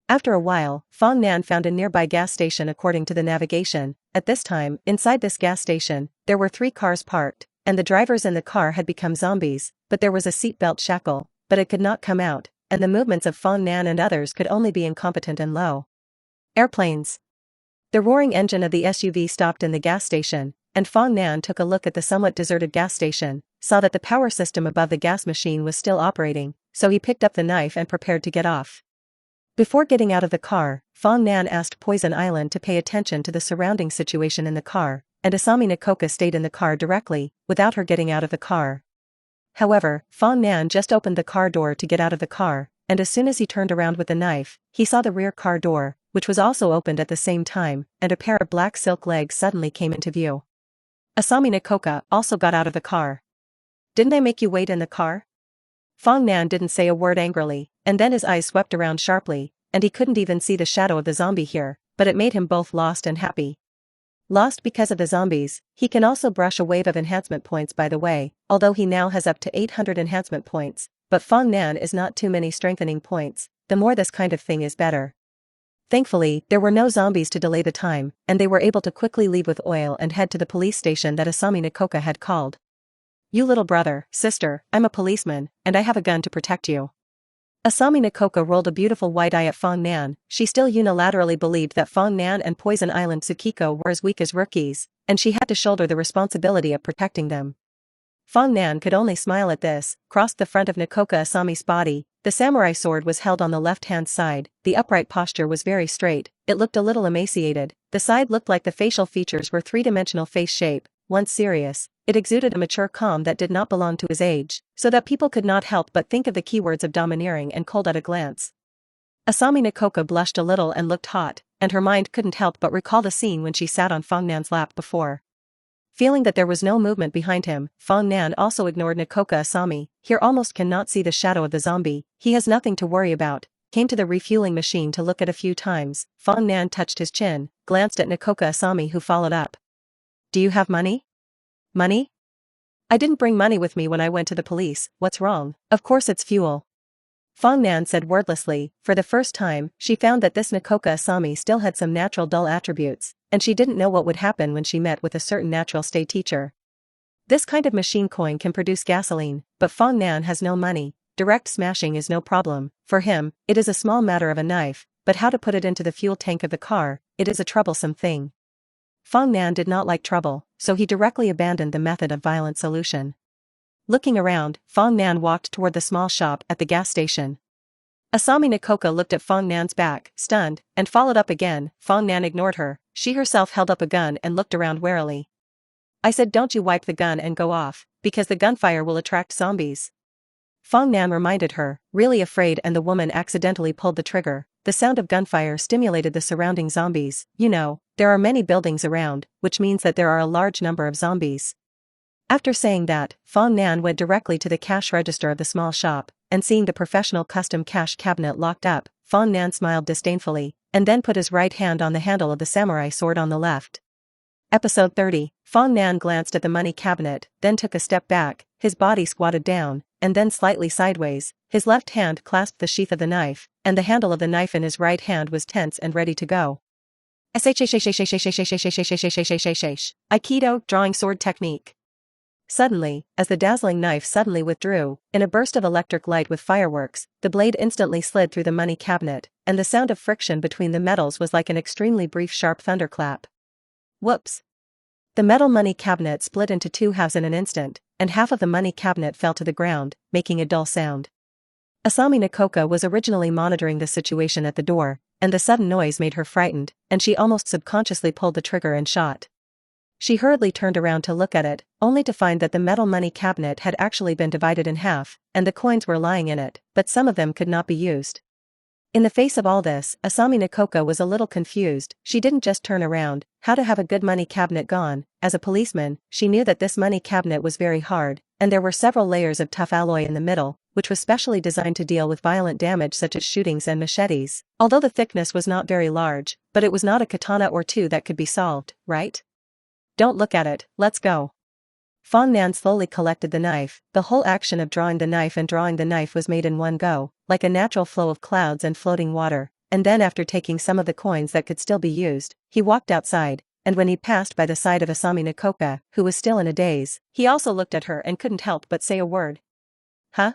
After a while, Fong Nan found a nearby gas station according to the navigation. At this time, inside this gas station, there were 3 cars parked, and the drivers in the car had become zombies, but there was a seatbelt shackle, but it could not come out, and the movements of Fong Nan and others could only be incompetent and low. Airplanes. The roaring engine of the SUV stopped in the gas station, and Fong Nan took a look at the somewhat deserted gas station, saw that the power system above the gas machine was still operating, so he picked up the knife and prepared to get off. Before getting out of the car, Fong Nan asked Poison Island to pay attention to the surrounding situation in the car, and Asami Nakoka stayed in the car directly, without her getting out of the car. However, Fong Nan just opened the car door to get out of the car, and as soon as he turned around with the knife, he saw the rear car door, which was also opened at the same time, and a pair of black silk legs suddenly came into view. Asami Nakoka also got out of the car. "Didn't I make you wait in the car?" Fong Nan didn't say a word angrily, and then his eyes swept around sharply, and he couldn't even see the shadow of the zombie here, but it made him both lost and happy. Lost because of the zombies, he can also brush a wave of enhancement points by the way, although he now has up to 800 enhancement points, but Fong Nan is not too many strengthening points, the more this kind of thing is better. Thankfully, there were no zombies to delay the time, and they were able to quickly leave with oil and head to the police station that Asami Nakoka had called. "You little brother, sister, I'm a policeman, and I have a gun to protect you." Asami Nakoka rolled a beautiful white eye at Fong Nan. She still unilaterally believed that Fong Nan and Poison Island Tsukiko were as weak as rookies, and she had to shoulder the responsibility of protecting them. Fong Nan could only smile at this, crossed the front of Nakoka Asami's body. The samurai sword was held on the left-hand side, the upright posture was very straight, it looked a little emaciated, the side looked like the facial features were three-dimensional face shape. Once serious, it exuded a mature calm that did not belong to his age, so that people could not help but think of the keywords of domineering and cold at a glance. Asami Nakoka blushed a little and looked hot, and her mind couldn't help but recall the scene when she sat on Fong Nan's lap before. Feeling that there was no movement behind him, Fong Nan also ignored Nakoka Asami. Here almost cannot see the shadow of the zombie, he has nothing to worry about. Came to the refueling machine to look at a few times. Fong Nan touched his chin, glanced at Nakoka Asami who followed up. "Do you have money?" "Money? I didn't bring money with me when I went to the police, what's wrong?" "Of course it's fuel." Fong Nan said wordlessly. For the first time, she found that this Nakoka Asami still had some natural dull attributes, and she didn't know what would happen when she met with a certain natural stay teacher. This kind of machine coin can produce gasoline, but Fong Nan has no money. Direct smashing is no problem. For him, it is a small matter of a knife, but how to put it into the fuel tank of the car, it is a troublesome thing. Fong Nan did not like trouble, so he directly abandoned the method of violent solution. Looking around, Fong Nan walked toward the small shop at the gas station. Asami Nakoka looked at Fong Nan's back, stunned, and followed up again. Fong Nan ignored her. She herself held up a gun and looked around warily. "I said don't you wipe the gun and go off, because the gunfire will attract zombies." Fong Nan reminded her, really afraid, and the woman accidentally pulled the trigger. The sound of gunfire stimulated the surrounding zombies. You know, there are many buildings around, which means that there are a large number of zombies. After saying that, Fong Nan went directly to the cash register of the small shop, and seeing the professional custom cash cabinet locked up, Fong Nan smiled disdainfully, and then put his right hand on the handle of the samurai sword on the left. Episode 30. Fong Nan glanced at the money cabinet, then took a step back, his body squatted down, and then slightly sideways. His left hand clasped the sheath of the knife, and the handle of the knife in his right hand was tense and ready to go. Aikido, drawing sword technique. Suddenly, as the dazzling knife suddenly withdrew, in a burst of electric light with fireworks, the blade instantly slid through the money cabinet, and the sound of friction between the metals was like an extremely brief sharp thunderclap. Whoops! The metal money cabinet split into two halves in an instant, and half of the money cabinet fell to the ground, making a dull sound. Asami Nakoka was originally monitoring the situation at the door, and the sudden noise made her frightened, and she almost subconsciously pulled the trigger and shot. She hurriedly turned around to look at it, only to find that the metal money cabinet had actually been divided in half, and the coins were lying in it, but some of them could not be used. In the face of all this, Asami Nakoka was a little confused. She didn't just turn around. How to have a good money cabinet gone? As a policeman, she knew that this money cabinet was very hard, and there were several layers of tough alloy in the middle, which was specially designed to deal with violent damage such as shootings and machetes. Although the thickness was not very large, but it was not a katana or two that could be solved, right? Don't look at it, let's go. Fong Nan slowly collected the knife. The whole action of drawing the knife and drawing the knife was made in one go, like a natural flow of clouds and floating water, and then after taking some of the coins that could still be used, he walked outside, and when he passed by the side of Asami Nakoka, who was still in a daze, he also looked at her and couldn't help but say a word. Huh?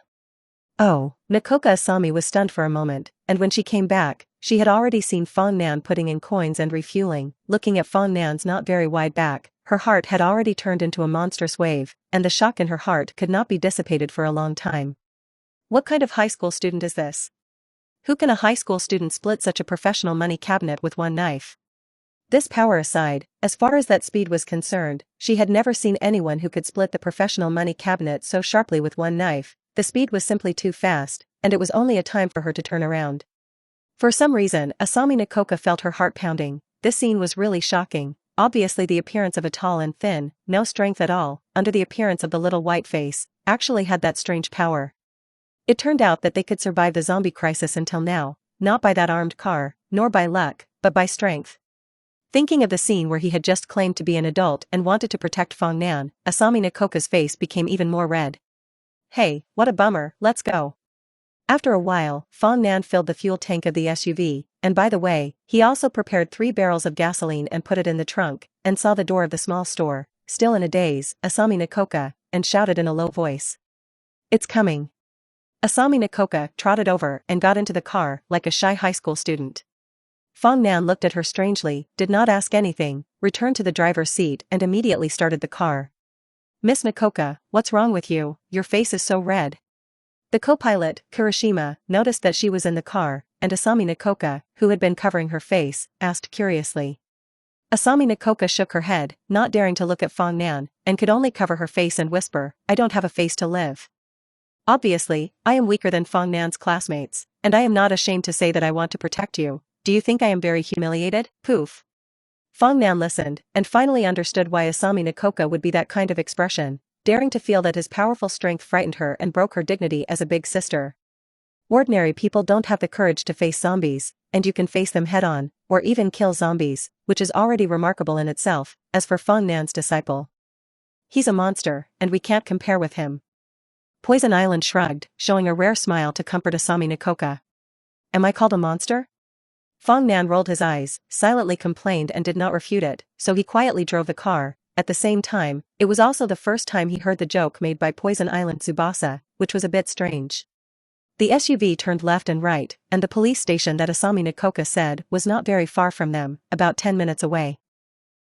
Oh, Nakoka Asami was stunned for a moment, and when she came back, she had already seen Fong Nan putting in coins and refueling. Looking at Fong Nan's not very wide back, her heart had already turned into a monstrous wave, and the shock in her heart could not be dissipated for a long time. What kind of high school student is this? Who can a high school student split such a professional money cabinet with one knife? This power aside, as far as that speed was concerned, she had never seen anyone who could split the professional money cabinet so sharply with one knife. The speed was simply too fast, and it was only a time for her to turn around. For some reason, Asami Nakoka felt her heart pounding. This scene was really shocking. Obviously the appearance of a tall and thin, no strength at all, under the appearance of the little white face, actually had that strange power. It turned out that they could survive the zombie crisis until now, not by that armed car, nor by luck, but by strength. Thinking of the scene where he had just claimed to be an adult and wanted to protect Fong Nan, Asami Nakoka's face became even more red. Hey, what a bummer, let's go. After a while, Fong Nan filled the fuel tank of the SUV, and by the way, he also prepared 3 barrels of gasoline and put it in the trunk, and saw the door of the small store, still in a daze, Asami Nakoka, and shouted in a low voice. It's coming. Asami Nakoka trotted over and got into the car like a shy high school student. Fong Nan looked at her strangely, did not ask anything, returned to the driver's seat and immediately started the car. Miss Nakoka, what's wrong with you? Your face is so red. The co-pilot, Kurashima, noticed that she was in the car, and Asami Nakoka, who had been covering her face, asked curiously. Asami Nakoka shook her head, not daring to look at Fong Nan, and could only cover her face and whisper, I don't have a face to live. Obviously, I am weaker than Fong Nan's classmates, and I am not ashamed to say that I want to protect you. Do you think I am very humiliated? Poof. Fong Nan listened, and finally understood why Asami Nakoka would be that kind of expression, daring to feel that his powerful strength frightened her and broke her dignity as a big sister. Ordinary people don't have the courage to face zombies, and you can face them head-on, or even kill zombies, which is already remarkable in itself. As for Fong Nan's disciple, he's a monster, and we can't compare with him. Poison Island shrugged, showing a rare smile to comfort Asami Nakoka. Am I called a monster? Fong Nan rolled his eyes, silently complained and did not refute it, so he quietly drove the car. At the same time, it was also the first time he heard the joke made by Poison Island Tsubasa, which was a bit strange. The SUV turned left and right, and the police station that Asami Nakoka said was not very far from them, about 10 minutes away.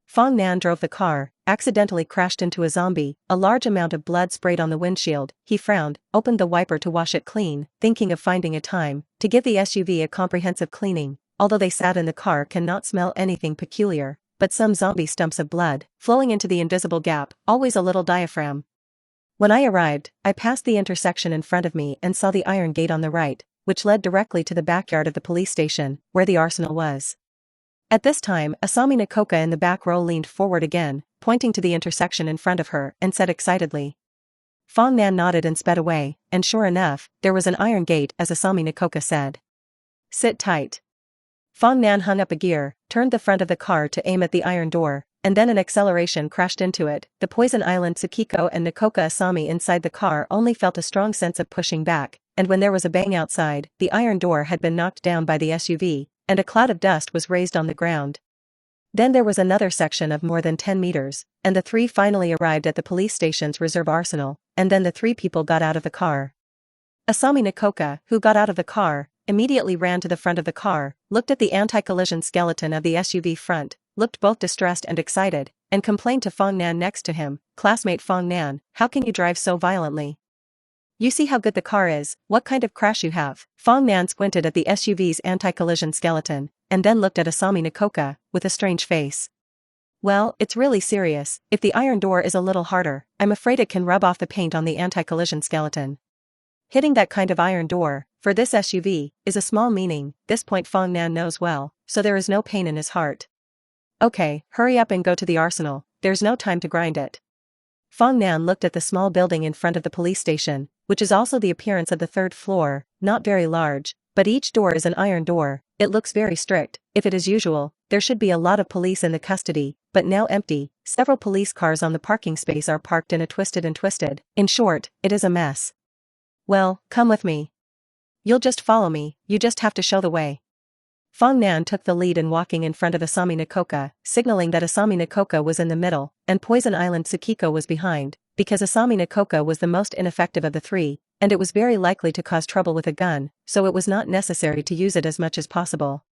Fong Nan drove the car, accidentally crashed into a zombie, a large amount of blood sprayed on the windshield. He frowned, opened the wiper to wash it clean, thinking of finding a time to give the SUV a comprehensive cleaning. Although they sat in the car cannot smell anything peculiar, but some zombie stumps of blood, flowing into the invisible gap, always a little diaphragm. When I arrived, I passed the intersection in front of me and saw the iron gate on the right, which led directly to the backyard of the police station, where the arsenal was. At this time, Asami Nakoka in the back row leaned forward again, pointing to the intersection in front of her, and said excitedly. Fong Nan nodded and sped away, and sure enough, there was an iron gate as Asami Nakoka said. Sit tight. Fong Nan hung up a gear, turned the front of the car to aim at the iron door, and then an acceleration crashed into it. The Poison Island Tsukiko and Nakoka Asami inside the car only felt a strong sense of pushing back, and when there was a bang outside, the iron door had been knocked down by the SUV, and a cloud of dust was raised on the ground. Then there was another section of more than 10 meters, and the 3 finally arrived at the police station's reserve arsenal, and then the 3 people got out of the car. Asami Nakoka, who got out of the car, immediately ran to the front of the car, looked at the anti-collision skeleton of the SUV front, looked both distressed and excited, and complained to Fong Nan next to him, classmate Fong Nan, how can you drive so violently? You see how good the car is, what kind of crash you have? Fong Nan squinted at the SUV's anti-collision skeleton, and then looked at Asami Nakoka, with a strange face. Well, it's really serious. If the iron door is a little harder, I'm afraid it can rub off the paint on the anti-collision skeleton. Hitting that kind of iron door, for this SUV, is a small meaning. This point Fong Nan knows well, so there is no pain in his heart. Okay, hurry up and go to the arsenal, there's no time to grind it. Fong Nan looked at the small building in front of the police station, which is also the appearance of the 3rd floor, not very large, but each door is an iron door. It looks very strict. If it is usual, there should be a lot of police in the custody, but now empty. Several police cars on the parking space are parked in a twisted. In short, it is a mess. Well, come with me. You'll just follow me, you just have to show the way. Fong Nan took the lead in walking in front of Asami Nakoka, signaling that Asami Nakoka was in the middle, and Poison Island Tsukiko was behind, because Asami Nakoka was the most ineffective of the 3, and it was very likely to cause trouble with a gun, so it was not necessary to use it as much as possible.